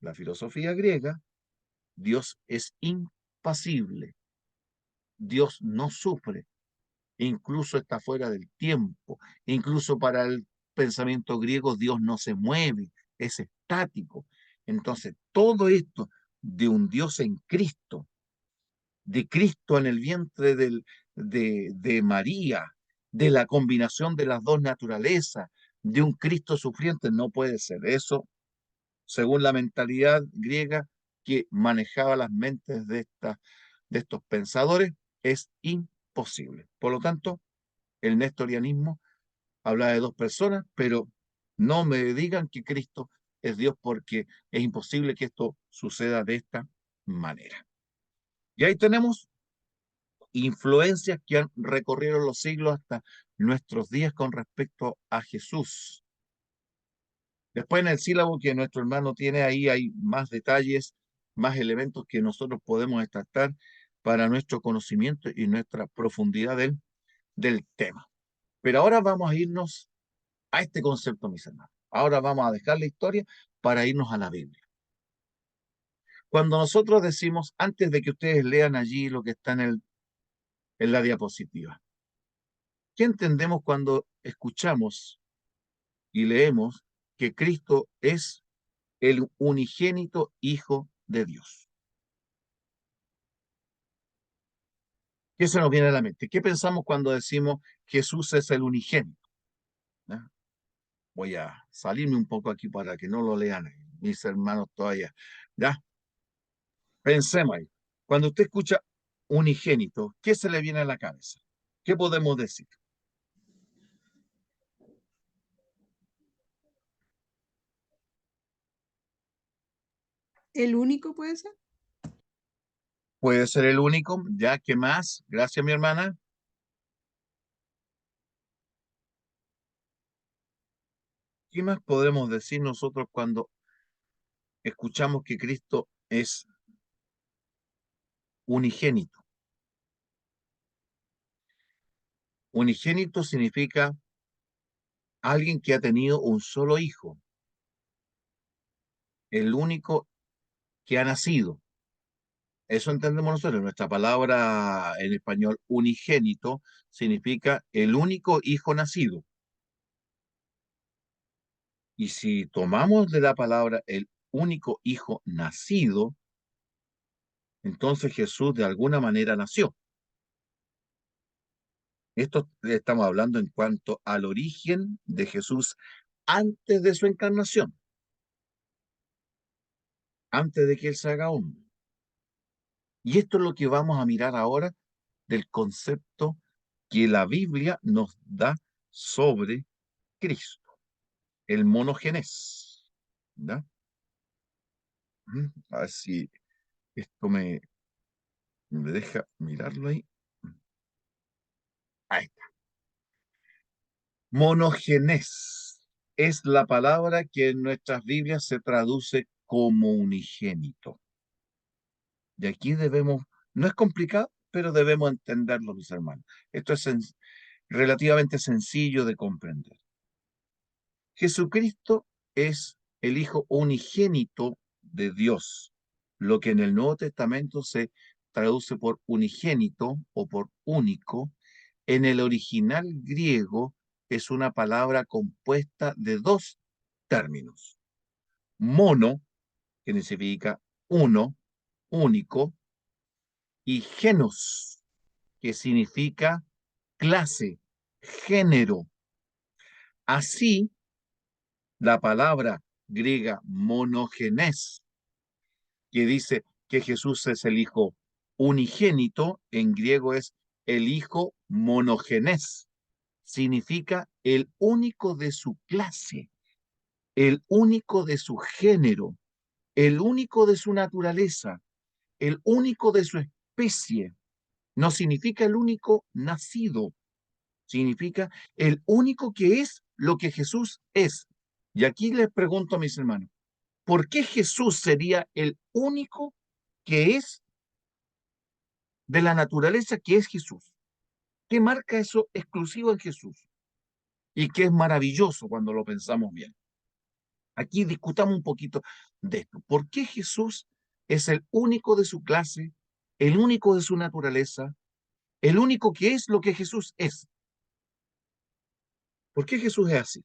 la filosofía griega, Dios es impasible. Dios no sufre, incluso está fuera del tiempo. Incluso para el pensamiento griego, Dios no se mueve, es estático. Entonces, todo esto de un Dios en Cristo, de Cristo en el vientre de María, de la combinación de las dos naturalezas, de un Cristo sufriente, no puede ser. Eso, según la mentalidad griega que manejaba las mentes de estos pensadores, es imposible. Por lo tanto, el nestorianismo habla de dos personas, pero no me digan que Cristo es Dios porque es imposible que esto suceda de esta manera. Y ahí tenemos influencias que han recorrido los siglos hasta nuestros días con respecto a Jesús. Después en el sílabo que nuestro hermano tiene ahí hay más detalles, más elementos que nosotros podemos extractar para nuestro conocimiento y nuestra profundidad del tema. Pero ahora vamos a irnos a este concepto, mis hermanos. Ahora vamos a dejar la historia para irnos a la Biblia. Cuando nosotros decimos, antes de que ustedes lean allí lo que está en la diapositiva, ¿qué entendemos cuando escuchamos y leemos que Cristo es el unigénito Hijo de Dios? ¿Qué se nos viene a la mente? ¿Qué pensamos cuando decimos Jesús es el unigénito? ¿Ya? Voy a salirme un poco aquí para que no lo lean mis hermanos todavía. ¿Ya? Pensemos ahí. Cuando usted escucha unigénito, ¿qué se le viene a la cabeza? ¿Qué podemos decir? ¿El único puede ser? Puede ser el único, ¿ya? ¿Qué más? Gracias, mi hermana. ¿Qué más podemos decir nosotros cuando escuchamos que Cristo es unigénito? Unigénito significa alguien que ha tenido un solo hijo. el único que ha nacido. Eso entendemos nosotros. Nuestra palabra en español unigénito significa el único hijo nacido. Y si tomamos de la palabra el único hijo nacido, entonces Jesús de alguna manera nació. Esto estamos hablando en cuanto al origen de Jesús antes de su encarnación, antes de que Él se haga hombre. Y esto es lo que vamos a mirar ahora del concepto que la Biblia nos da sobre Cristo, el monogenes. ¿Ya? A ver si esto me deja mirarlo ahí. Ahí está. Monogenes es la palabra que en nuestras Biblias se traduce como unigénito. Y aquí debemos, no es complicado, pero debemos entenderlo, mis hermanos. Esto es relativamente sencillo de comprender. Jesucristo es el Hijo unigénito de Dios, lo que en el Nuevo Testamento se traduce por unigénito o por único. En el original griego es una palabra compuesta de dos términos. Mono, que significa uno, único, y genos, que significa clase, género. Así, la palabra griega monogenes, que dice que Jesús es el Hijo unigénito, en griego es el Hijo monogenes. Significa el único de su clase, el único de su género, el único de su naturaleza, el único de su especie. No significa el único nacido, significa el único que es lo que Jesús es. Y aquí les pregunto a mis hermanos, ¿por qué Jesús sería el único que es de la naturaleza que es Jesús? ¿Qué marca eso exclusivo en Jesús? Y que es maravilloso cuando lo pensamos bien. Aquí discutamos un poquito de esto. ¿Por qué Jesús es el único de su clase, el único de su naturaleza, el único que es lo que Jesús es? ¿Por qué Jesús es así?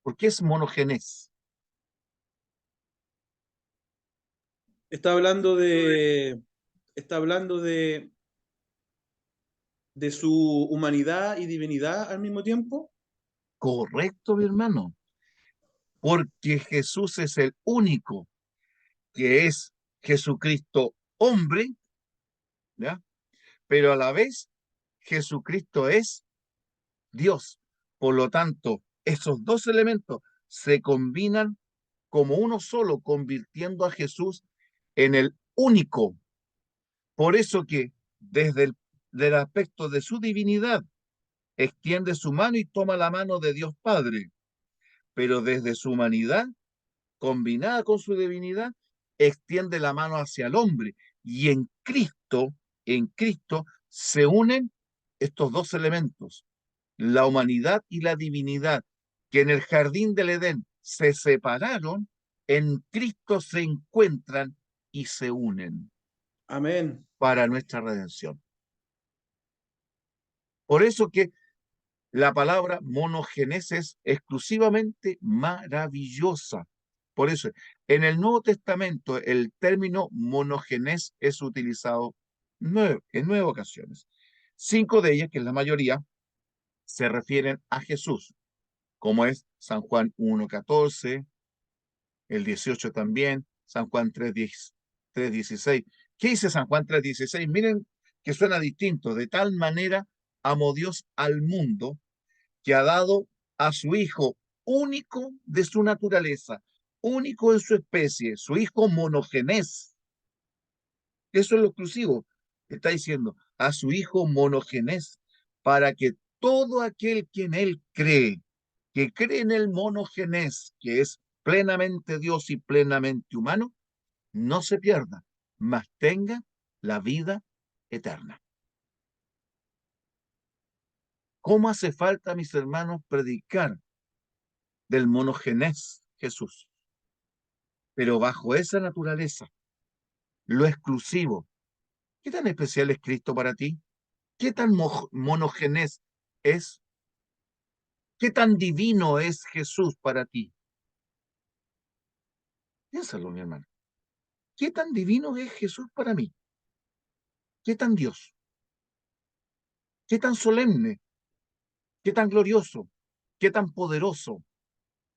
¿Por qué es monogenes? Está hablando de, está hablando de su humanidad y divinidad al mismo tiempo. Correcto, mi hermano. Porque Jesús es el único que es Jesucristo hombre, ¿ya? Pero a la vez Jesucristo es Dios. Por lo tanto, esos dos elementos se combinan como uno solo, convirtiendo a Jesús en el único. Por eso que desde del aspecto de su divinidad, extiende su mano y toma la mano de Dios Padre, pero desde su humanidad, combinada con su divinidad, extiende la mano hacia el hombre. Y en Cristo se unen estos dos elementos, la humanidad y la divinidad, que en el jardín del Edén se separaron, en Cristo se encuentran y se unen Amén. para nuestra redención. Por eso que la palabra monogenes es exclusivamente maravillosa. Por eso, en el Nuevo Testamento, el término monogenes es utilizado en 9 ocasiones. 5 de ellas, que es la mayoría, se refieren a Jesús, como es San Juan 1:14, el 18 también, San Juan 3:16. ¿Qué dice San Juan 3:16? Miren que suena distinto. De tal manera amó Dios al mundo que ha dado a su Hijo único de su naturaleza, único en su especie, su Hijo monogenes. Eso es lo exclusivo. Está diciendo a su Hijo monogenes, para que todo aquel que en Él cree, que cree en el monogenes, que es plenamente Dios y plenamente humano, no se pierda, mas tenga la vida eterna. ¿Cómo hace falta, mis hermanos, predicar del monogenes Jesús? Pero bajo esa naturaleza, lo exclusivo, ¿qué tan especial es Cristo para ti? ¿Qué tan monogenes es? ¿Qué tan divino es Jesús para ti? Piénsalo, mi hermano. ¿Qué tan divino es Jesús para mí? ¿Qué tan Dios? ¿Qué tan solemne? ¿Qué tan glorioso? ¿Qué tan poderoso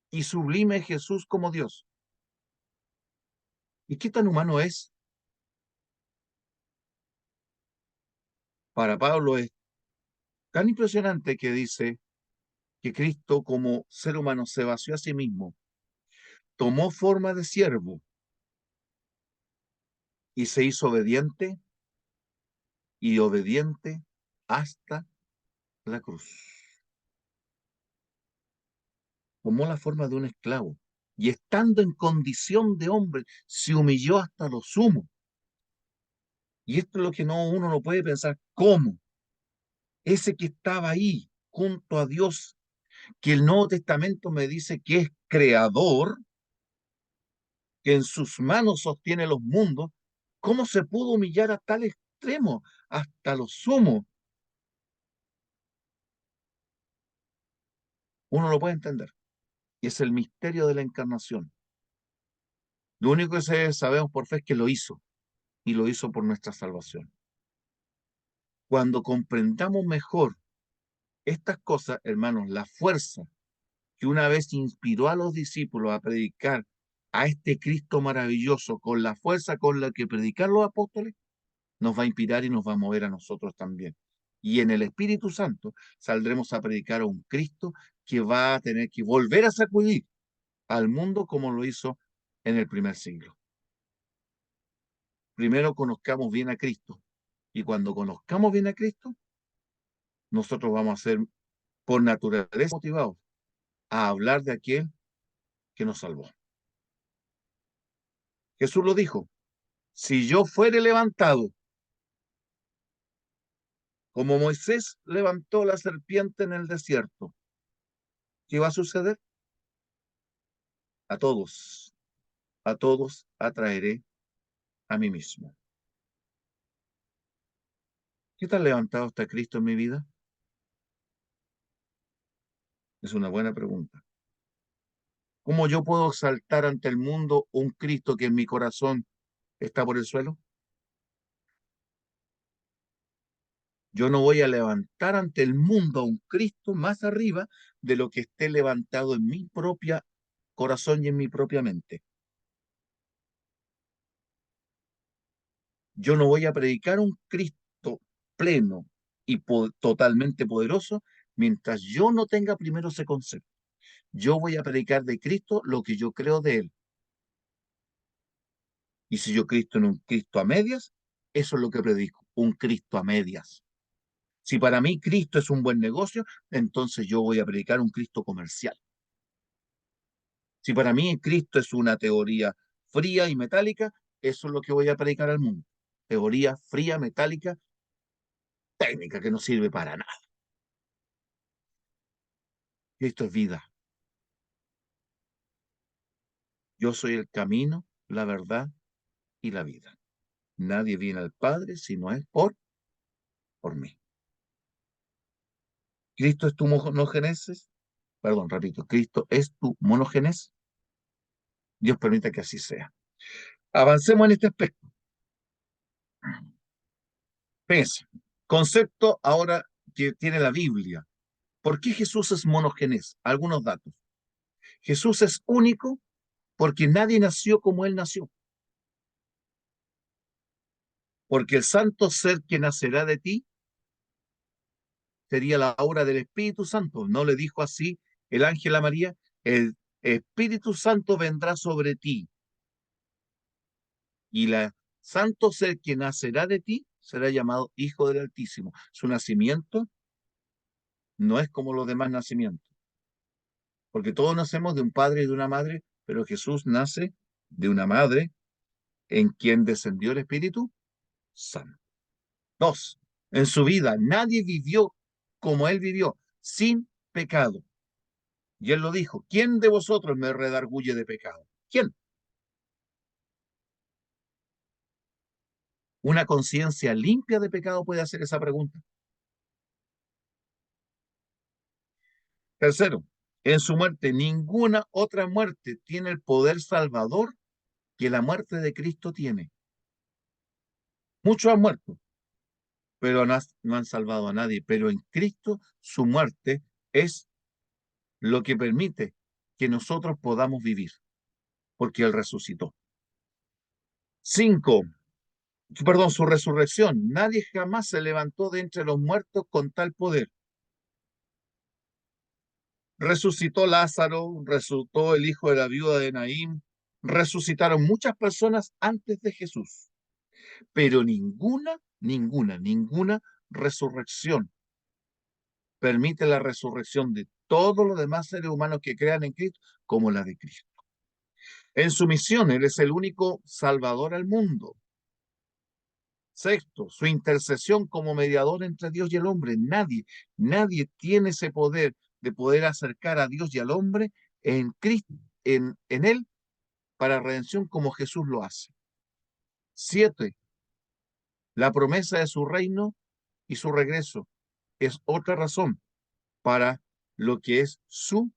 y sublime es Jesús como Dios? ¿Y qué tan humano es? Para Pablo es tan impresionante que dice que Cristo como ser humano se vació a sí mismo, tomó forma de siervo y se hizo obediente y obediente hasta la cruz. Tomó la forma de un esclavo y estando en condición de hombre, se humilló hasta lo sumo. Y esto es lo que uno no puede pensar, ¿cómo? Ese que estaba ahí junto a Dios, que el Nuevo Testamento me dice que es creador, que en sus manos sostiene los mundos, ¿cómo se pudo humillar a tal extremo, hasta lo sumo? Uno lo puede entender. Y es el misterio de la encarnación. Lo único que sabemos por fe es que lo hizo, y lo hizo por nuestra salvación. Cuando comprendamos mejor estas cosas, hermanos, la fuerza que una vez inspiró a los discípulos a predicar a este Cristo maravilloso, con la fuerza con la que predicar los apóstoles, nos va a inspirar y nos va a mover a nosotros también. Y en el Espíritu Santo saldremos a predicar a un Cristo que va a tener que volver a sacudir al mundo como lo hizo en el primer siglo. Primero conozcamos bien a Cristo, y cuando conozcamos bien a Cristo, nosotros vamos a ser por naturaleza motivados a hablar de aquel que nos salvó. Jesús lo dijo: si yo fuere levantado, como Moisés levantó la serpiente en el desierto, ¿qué va a suceder? A todos atraeré a mí mismo. ¿Qué tan levantado está Cristo en mi vida? Es una buena pregunta. ¿Cómo yo puedo exaltar ante el mundo un Cristo que en mi corazón está por el suelo? Yo no voy a levantar ante el mundo a un Cristo más arriba de lo que esté levantado en mi propia corazón y en mi propia mente. Yo no voy a predicar un Cristo pleno y totalmente poderoso mientras yo no tenga primero ese concepto. Yo voy a predicar de Cristo lo que yo creo de Él. Y si yo Cristo en un Cristo a medias, eso es lo que predico, un Cristo a medias. Si para mí Cristo es un buen negocio, entonces yo voy a predicar un Cristo comercial. Si para mí Cristo es una teoría fría y metálica, eso es lo que voy a predicar al mundo. Teoría fría, metálica, técnica que no sirve para nada. Cristo es vida. Yo soy el camino, la verdad y la vida. Nadie viene al Padre si no es por mí. Cristo es tu monogénesis. Perdón, repito, Cristo es tu monogénesis. Dios permita que así sea. Avancemos en este aspecto. Fíjense, concepto ahora que tiene la Biblia. ¿Por qué Jesús es monogénesis? Algunos datos. Jesús es único porque nadie nació como Él nació. Porque el santo ser que nacerá de ti sería la obra del Espíritu Santo. ¿No le dijo así el ángel a María? El Espíritu Santo vendrá sobre ti y el santo ser que nacerá de ti será llamado Hijo del Altísimo. Su nacimiento no es como los demás nacimientos, porque todos nacemos de un padre y de una madre, pero Jesús nace de una madre en quien descendió el Espíritu Santo. Dos, en su vida nadie vivió como Él vivió, sin pecado. Y Él lo dijo: ¿quién de vosotros me redarguye de pecado? ¿Quién? Una conciencia limpia de pecado puede hacer esa pregunta. Tercero, en su muerte, ninguna otra muerte tiene el poder salvador que la muerte de Cristo tiene. Muchos han muerto, pero no han salvado a nadie. Pero en Cristo su muerte es lo que permite que nosotros podamos vivir, porque Él resucitó. 5. Perdón, su resurrección. Nadie jamás se levantó de entre los muertos con tal poder. Resucitó Lázaro, resucitó el hijo de la viuda de Naín, resucitaron muchas personas antes de Jesús, pero ninguna resurrección permite la resurrección de todos los demás seres humanos que crean en Cristo como la de Cristo. En su misión, Él es el único Salvador al mundo. Sexto, su intercesión como mediador entre Dios y el hombre. Nadie tiene ese poder de poder acercar a Dios y al hombre en Cristo, en Él, para redención como Jesús lo hace. 7, la promesa de su reino y su regreso es otra razón para lo que es su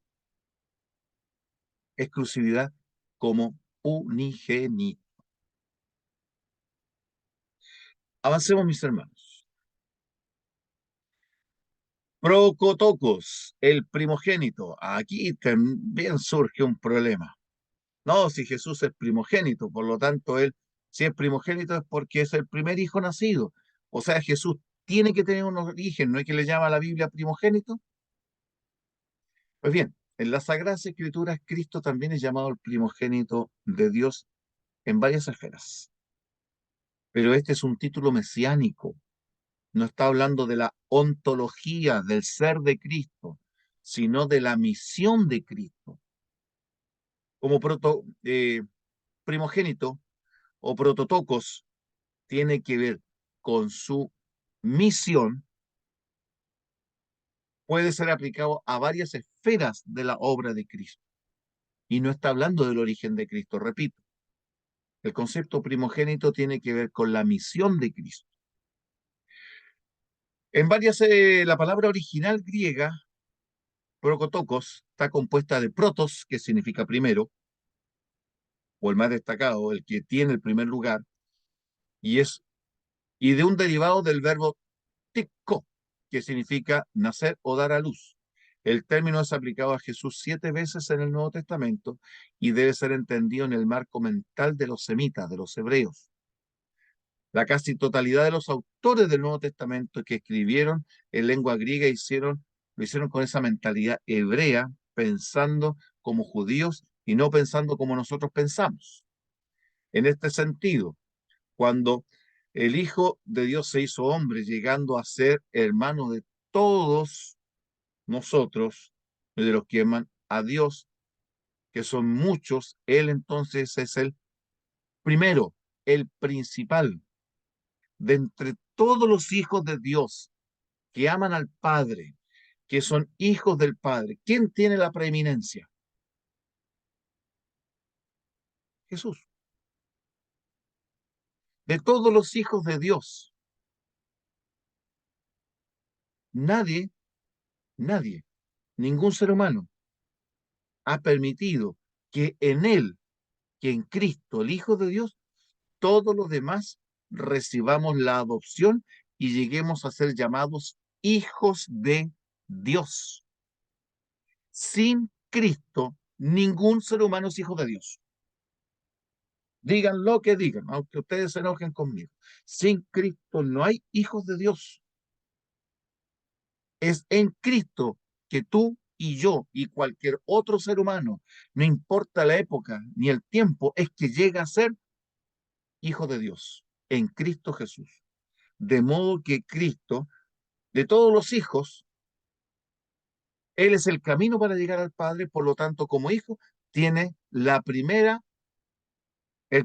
exclusividad como unigénito. Avancemos, mis hermanos. Procotocos, el primogénito. Aquí también surge un problema. No, si Jesús es primogénito, por lo tanto, él, si es primogénito es porque es el primer hijo nacido. O sea, Jesús tiene que tener un origen, ¿no es que le llama a la Biblia primogénito? Pues bien, en las Sagradas Escrituras, Cristo también es llamado el primogénito de Dios en varias esferas. Pero este es un título mesiánico. No está hablando de la ontología del ser de Cristo, sino de la misión de Cristo. Como primogénito o prototocos tiene que ver con su misión, puede ser aplicado a varias esferas de la obra de Cristo. Y no está hablando del origen de Cristo, repito. El concepto primogénito tiene que ver con la misión de Cristo. En varias, la palabra original griega, prototokos, está compuesta de protos, que significa primero, o el más destacado, el que tiene el primer lugar, y de un derivado del verbo tikko, que significa nacer o dar a luz. El término es aplicado a Jesús 7 veces en el Nuevo Testamento y debe ser entendido en el marco mental de los semitas, de los hebreos. La casi totalidad de los autores del Nuevo Testamento que escribieron en lengua griega lo hicieron con esa mentalidad hebrea, pensando como judíos y no pensando como nosotros pensamos. En este sentido, cuando el Hijo de Dios se hizo hombre, llegando a ser hermano de todos nosotros, de los que aman a Dios, que son muchos, Él entonces es el primero, el principal, de entre todos los hijos de Dios que aman al Padre, que son hijos del Padre. ¿Quién tiene la preeminencia? Jesús. De todos los hijos de Dios, nadie, nadie, ningún ser humano ha permitido que en Él, que en Cristo, el Hijo de Dios, todos los demás recibamos la adopción y lleguemos a ser llamados hijos de Dios. Sin Cristo, ningún ser humano es hijo de Dios. Digan lo que digan, aunque ustedes se enojen conmigo. Sin Cristo no hay hijos de Dios. Es en Cristo que tú y yo y cualquier otro ser humano, no importa la época ni el tiempo, es que llega a ser hijo de Dios, en Cristo Jesús. De modo que Cristo, de todos los hijos, Él es el camino para llegar al Padre, por lo tanto, como hijo, tiene el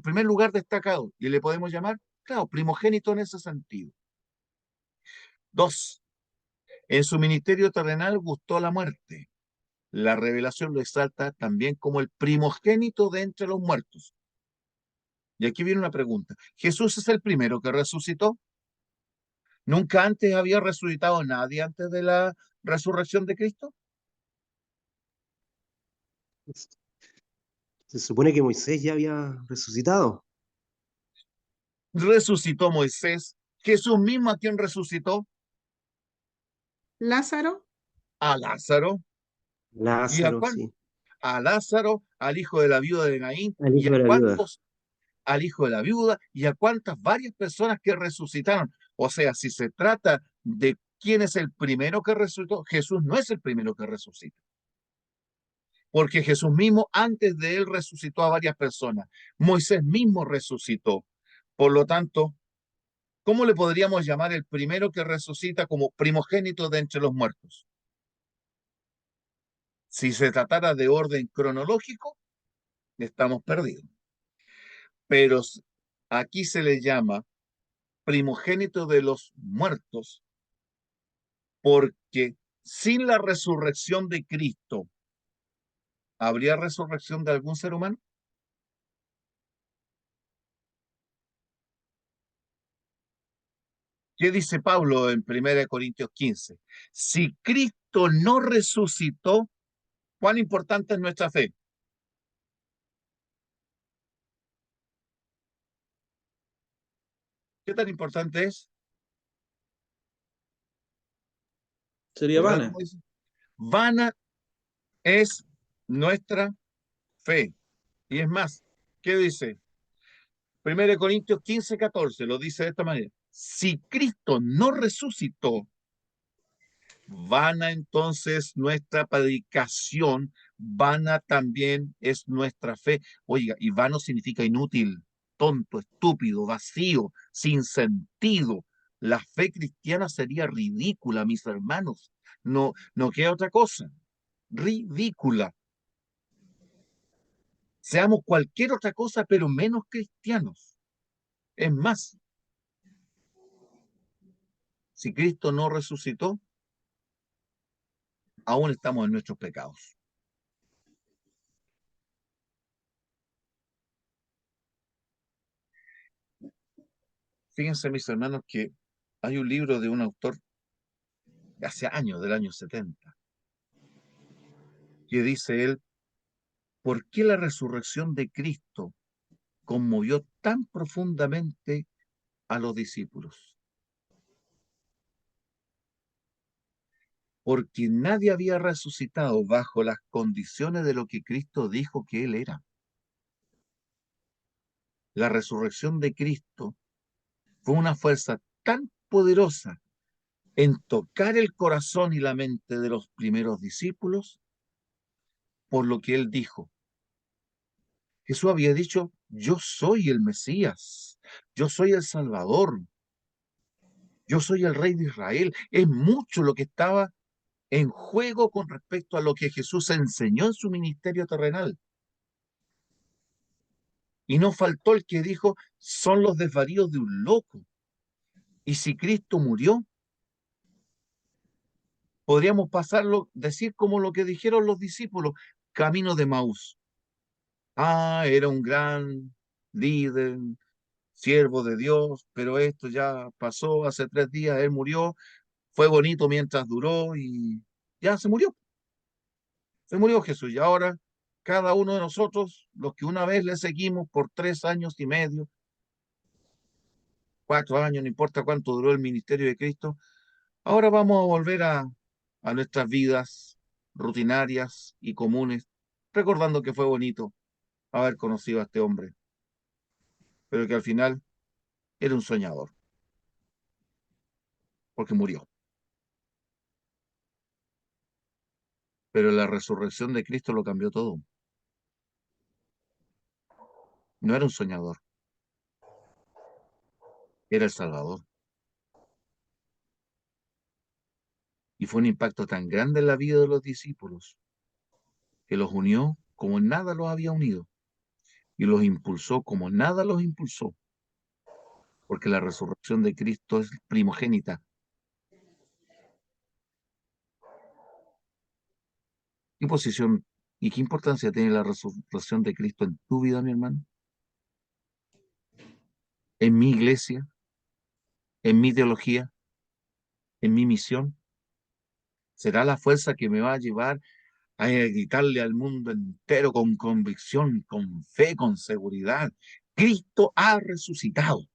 primer lugar destacado, y le podemos llamar, claro, primogénito en ese sentido. 2. En su ministerio terrenal gustó la muerte. La revelación lo exalta también como el primogénito de entre los muertos. Y aquí viene una pregunta. ¿Jesús es el primero que resucitó? ¿Nunca antes había resucitado nadie antes de la resurrección de Cristo? Se supone que Moisés ya había resucitado. Resucitó Moisés. Jesús mismo, a quien resucitó, Lázaro, a Lázaro. ¿Y a Lázaro, cuál? sí. A Lázaro, al hijo de la viuda de Naín, Al y hijo a de la viuda. cuántos, al hijo de la viuda, y a cuántas varias personas que resucitaron. O sea, si se trata de quién es el primero que resucitó, Jesús no es el primero que resucita, porque Jesús mismo, antes de él, resucitó a varias personas. Moisés mismo resucitó. Por lo tanto, ¿cómo le podríamos llamar el primero que resucita como primogénito de entre los muertos? Si se tratara de orden cronológico, estamos perdidos. Pero aquí se le llama primogénito de los muertos porque sin la resurrección de Cristo, ¿habría resurrección de algún ser humano? ¿Qué dice Pablo en 1 Corintios 15? Si Cristo no resucitó, ¿cuán importante es nuestra fe? ¿Qué tan importante es? Sería ¿Verdad? vana. Como dice, vana es nuestra fe. Y es más, ¿qué dice? 1 Corintios 15, 14 lo dice de esta manera. Si Cristo no resucitó, vana entonces nuestra predicación, vana también es nuestra fe. Oiga, y vano significa inútil, tonto, estúpido, vacío, sin sentido. La fe cristiana sería ridícula, mis hermanos. No, no queda otra cosa. Ridícula. Seamos cualquier otra cosa, pero menos cristianos. Es más, si Cristo no resucitó, aún estamos en nuestros pecados. Fíjense, mis hermanos, que hay un libro de un autor de hace años, del año 70, que dice él, ¿por qué la resurrección de Cristo conmovió tan profundamente a los discípulos? Porque nadie había resucitado bajo las condiciones de lo que Cristo dijo que él era. La resurrección de Cristo fue una fuerza tan poderosa en tocar el corazón y la mente de los primeros discípulos por lo que él dijo. Jesús había dicho, yo soy el Mesías, yo soy el Salvador, yo soy el Rey de Israel. Es mucho lo que estaba en juego con respecto a lo que Jesús enseñó en su ministerio terrenal. Y no faltó el que dijo, son los desvaríos de un loco. Y si Cristo murió, podríamos pasarlo, decir como lo que dijeron los discípulos, camino de Maús. Ah, era un gran líder, siervo de Dios, pero esto ya pasó hace 3 días, él murió, fue bonito mientras duró y ya se murió Jesús. Y ahora cada uno de nosotros, los que una vez le seguimos por 3 años y medio, 4 años, no importa cuánto duró el ministerio de Cristo, ahora vamos a volver a nuestras vidas rutinarias y comunes, recordando que fue bonito haber conocido a este hombre, pero que al final era un soñador, porque murió. Pero la resurrección de Cristo lo cambió todo. No era un soñador, era el Salvador. Y fue un impacto tan grande en la vida de los discípulos que los unió como nada los había unido y los impulsó como nada los impulsó, porque la resurrección de Cristo es primogénita. ¿Qué posición y qué importancia tiene la resurrección de Cristo en tu vida, mi hermano? en mi iglesia, en mi teología, en mi misión? ¿Será la fuerza que me va a llevar a gritarle al mundo entero con convicción, con fe, con seguridad: Cristo ha resucitado?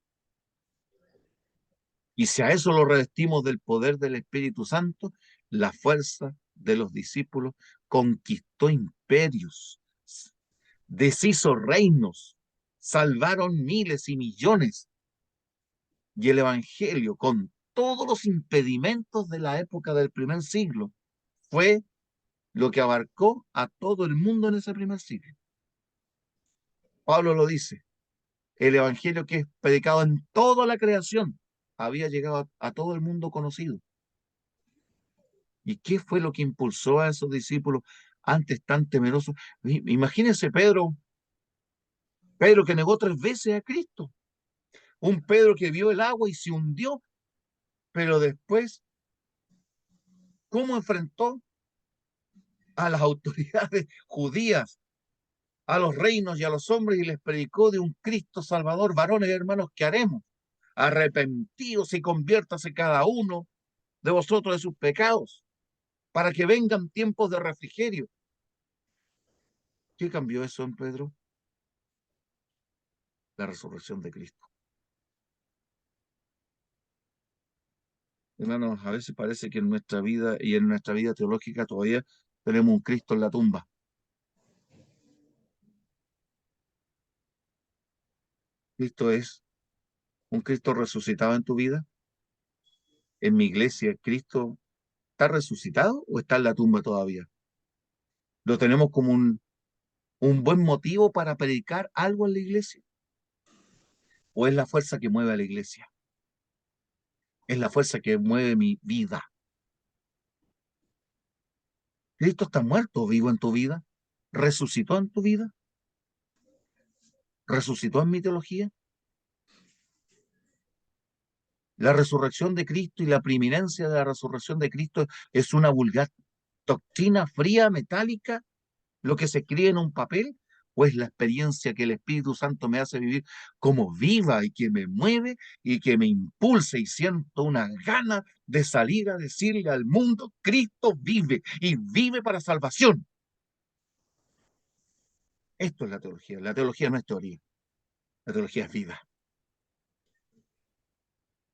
Y si a eso lo revestimos del poder del Espíritu Santo, la fuerza de los discípulos conquistó imperios, deshizo reinos, salvaron miles y millones. Y el Evangelio, con todos los impedimentos de la época del primer siglo, fue lo que abarcó a todo el mundo en ese primer siglo. Pablo lo dice: el Evangelio que es predicado en toda la creación había llegado a todo el mundo conocido. ¿Y qué fue lo que impulsó a esos discípulos antes tan temerosos? Imagínense Pedro que negó 3 veces a Cristo. Un Pedro que vio el agua y se hundió, pero después, ¿cómo enfrentó a las autoridades judías, a los reinos y a los hombres, y les predicó de un Cristo Salvador? Varones y hermanos, ¿qué haremos? Arrepentíos y conviértase cada uno de vosotros de sus pecados, para que vengan tiempos de refrigerio. ¿Qué cambió eso en Pedro? La resurrección de Cristo. Hermanos, a veces parece que en nuestra vida y en nuestra vida teológica todavía tenemos un Cristo en la tumba. Cristo es un Cristo resucitado en tu vida. En mi iglesia, ¿Cristo está resucitado o está en la tumba todavía? ¿Lo tenemos como un buen motivo para predicar algo en la iglesia? ¿O es la fuerza que mueve a la iglesia? Es la fuerza que mueve mi vida. ¿Cristo está muerto o vivo en tu vida? ¿Resucitó en tu vida? ¿Resucitó en mi teología? La resurrección de Cristo y la preeminencia de la resurrección de Cristo es una vulgar doctrina fría, metálica, lo que se escribe en un papel, o es la experiencia que el Espíritu Santo me hace vivir como viva y que me mueve y que me impulsa, y siento una gana de salir a decirle al mundo: Cristo vive y vive para salvación. Esto es la teología. La teología no es teoría, la teología es vida.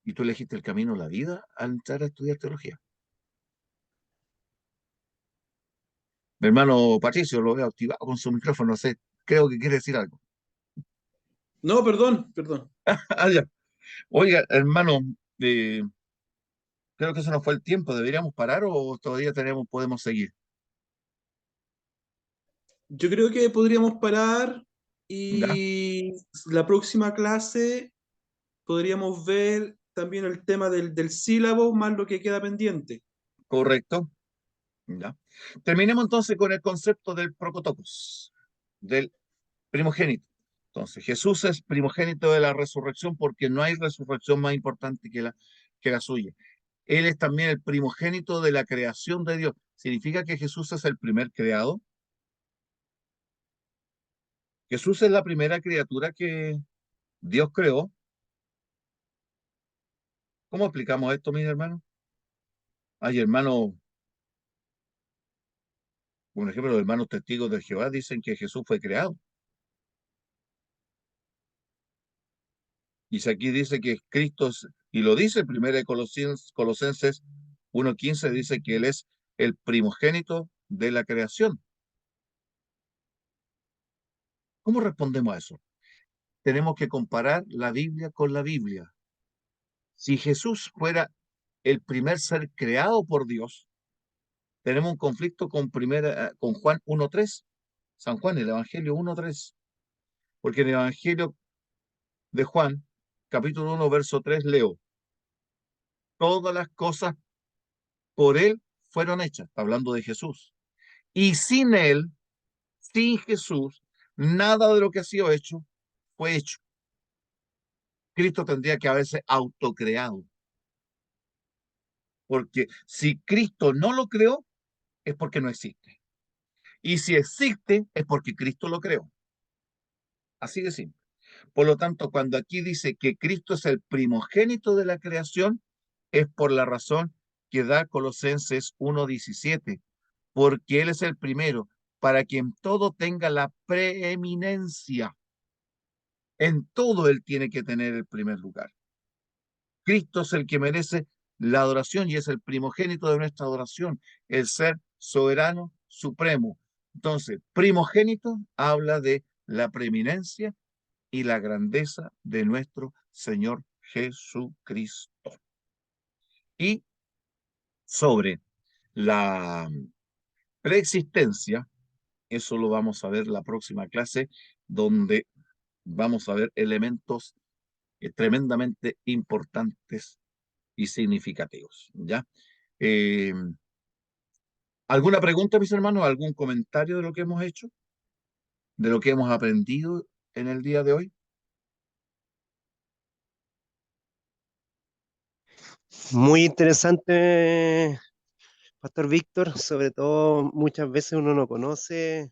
Y tú elegiste el camino de la vida al entrar a estudiar teología. Mi hermano Patricio lo veo activado con su micrófono, no sé, creo que quiere decir algo. No, perdón, perdón. Ah, ya. Oiga, hermano, eh, creo que eso no fue el tiempo. ¿Deberíamos parar o todavía podemos seguir? Yo creo que podríamos parar ¿Ya? y la próxima clase podríamos ver también el tema del sílabo más lo que queda pendiente. Correcto. ¿Ya? Terminemos entonces con el concepto del prototokos, del primogénito. Entonces, Jesús es primogénito de la resurrección porque no hay resurrección más importante que la suya. Él es también el primogénito de la creación de Dios. ¿Significa que Jesús es el primer creado? Jesús es la primera criatura que Dios creó. ¿Cómo explicamos esto, mis hermanos? Hay hermanos, por ejemplo, los hermanos testigos de Jehová dicen que Jesús fue creado. Y si aquí dice que Cristo, y lo dice en 1 Colosenses 1:15, dice que Él es el primogénito de la creación. ¿Cómo respondemos a eso? Tenemos que comparar la Biblia con la Biblia. Si Jesús fuera el primer ser creado por Dios, tenemos un conflicto con Juan 1:3, San Juan, el Evangelio 1:3, porque en el Evangelio de Juan, capítulo 1, verso 3, leo: todas las cosas por Él fueron hechas, hablando de Jesús. Y sin Él, sin Jesús, nada de lo que ha sido hecho fue hecho. Cristo tendría que haberse autocreado, porque si Cristo no lo creó, es porque no existe. Y si existe, es porque Cristo lo creó. Así de simple. Por lo tanto, cuando aquí dice que Cristo es el primogénito de la creación, es por la razón que da Colosenses 1:17, porque Él es el primero, para que en todo tenga la preeminencia. En todo Él tiene que tener el primer lugar. Cristo es el que merece la adoración y es el primogénito de nuestra adoración, el ser soberano supremo. Entonces, primogénito habla de la preeminencia y la grandeza de nuestro Señor Jesucristo. Y sobre la preexistencia, eso lo vamos a ver la próxima clase, donde vamos a ver elementos tremendamente importantes y significativos, ¿ya? Eh, ¿Alguna pregunta, mis hermanos? ¿Algún comentario de lo que hemos hecho? ¿De lo que hemos aprendido en el día de hoy? Muy interesante, Pastor Víctor. Sobre todo, muchas veces uno no conoce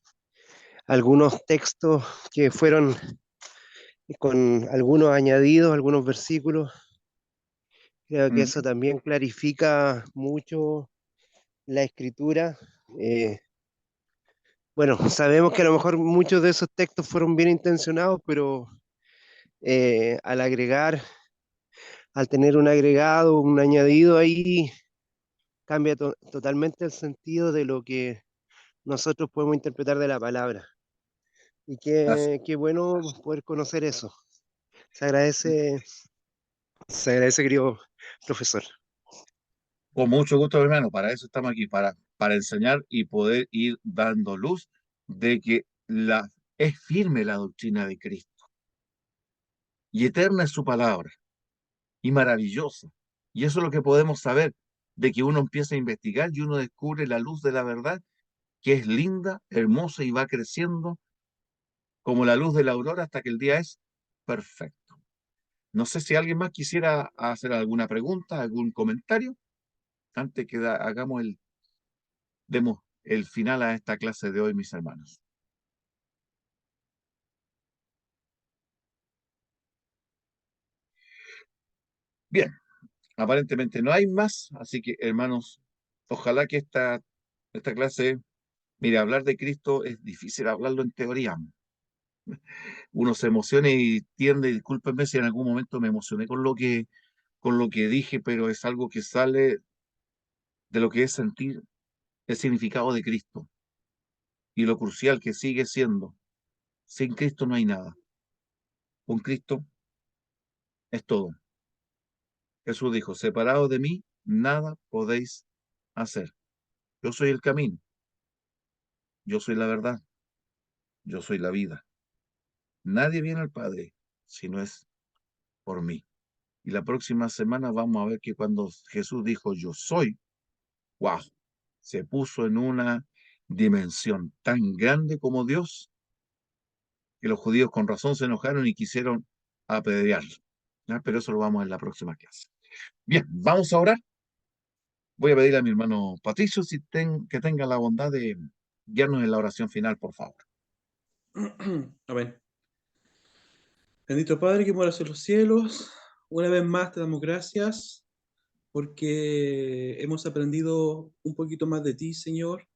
algunos textos que fueron con algunos añadidos, algunos versículos. Creo que eso también clarifica mucho la escritura. Eh, bueno, sabemos que a lo mejor muchos de esos textos fueron bien intencionados, pero al agregar, al tener un agregado, un añadido ahí, cambia totalmente el sentido de lo que nosotros podemos interpretar de la palabra. Y qué bueno poder conocer eso. Se agradece, querido profesor. Con mucho gusto, hermano. Para eso estamos aquí, para enseñar y poder ir dando luz de que es firme la doctrina de Cristo. Y eterna es su palabra. Y maravillosa. Y eso es lo que podemos saber, de que uno empieza a investigar y uno descubre la luz de la verdad, que es linda, hermosa y va creciendo como la luz de la aurora hasta que el día es perfecto. No sé si alguien más quisiera hacer alguna pregunta, algún comentario, antes que demos el final a esta clase de hoy, mis hermanos. Bien, aparentemente no hay más, así que hermanos, ojalá que esta clase, mire, hablar de Cristo es difícil hablarlo en teoría. Uno se emociona y tiende, discúlpenme si en algún momento me emocioné con lo que dije, pero es algo que sale de lo que es sentir el significado de Cristo y lo crucial que sigue siendo. Sin Cristo no hay nada. Con Cristo es todo. Jesús dijo, separados de mí, nada podéis hacer. Yo soy el camino, yo soy la verdad, yo soy la vida. Nadie viene al Padre si no es por mí. Y la próxima semana vamos a ver que cuando Jesús dijo, yo soy, wow, se puso en una dimensión tan grande como Dios que los judíos con razón se enojaron y quisieron apedrearlo. ¿Ya? Pero eso lo vamos a ver en la próxima clase. Bien, vamos a orar. Voy a pedir a mi hermano Patricio que tenga la bondad de guiarnos en la oración final, por favor. Amén. Bendito Padre que moras en los cielos, una vez más te damos gracias porque hemos aprendido un poquito más de ti, Señor,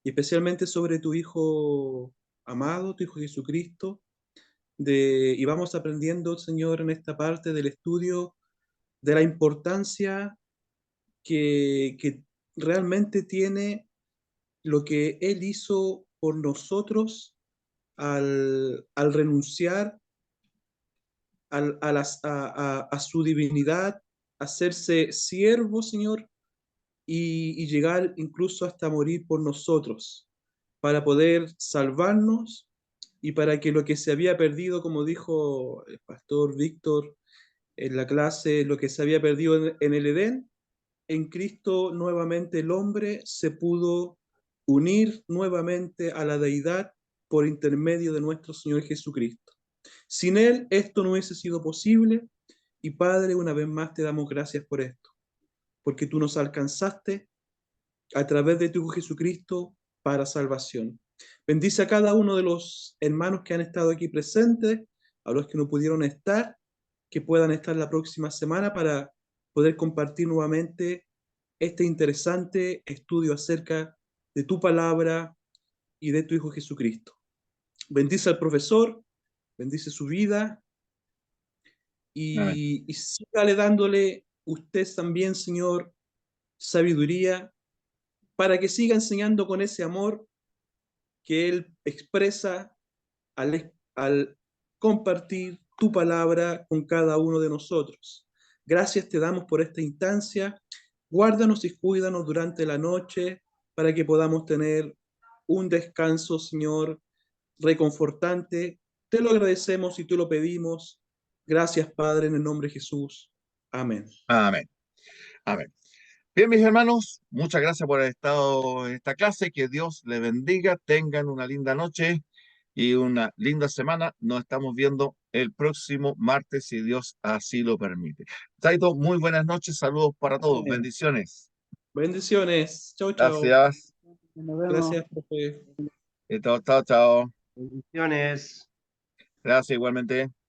y especialmente sobre tu Hijo amado, tu Hijo Jesucristo, y vamos aprendiendo, Señor, en esta parte del estudio de la importancia que realmente tiene lo que Él hizo por nosotros al renunciar a su divinidad, hacerse siervo, Señor, y llegar incluso hasta morir por nosotros, para poder salvarnos y para que lo que se había perdido, como dijo el pastor Víctor en la clase, lo que se había perdido en el Edén, en Cristo nuevamente el hombre se pudo unir nuevamente a la deidad por intermedio de nuestro Señor Jesucristo. Sin Él esto no hubiese sido posible y Padre, una vez más te damos gracias por esto, porque tú nos alcanzaste a través de tu Hijo Jesucristo para salvación. Bendice a cada uno de los hermanos que han estado aquí presentes, a los que no pudieron estar, que puedan estar la próxima semana para poder compartir nuevamente este interesante estudio acerca de tu palabra y de tu Hijo Jesucristo. Bendice al profesor, bendice su vida Amén. y sígale dándole usted también, Señor, sabiduría para que siga enseñando con ese amor que Él expresa al compartir tu palabra con cada uno de nosotros. Gracias te damos por esta instancia. Guárdanos y cuídanos durante la noche para que podamos tener un descanso, Señor, reconfortante. Te lo agradecemos y te lo pedimos. Gracias, Padre, en el nombre de Jesús. Amén. Amén. Amén. Bien, mis hermanos, muchas gracias por haber estado en esta clase. Que Dios les bendiga. Tengan una linda noche y una linda semana. Nos estamos viendo el próximo martes, si Dios así lo permite. Taito, muy buenas noches. Saludos para todos. Amén. Bendiciones. Bendiciones. Chau, chau. Gracias. Nos vemos. Gracias, profe. Chao, chao, chao. Bendiciones. Gracias igualmente.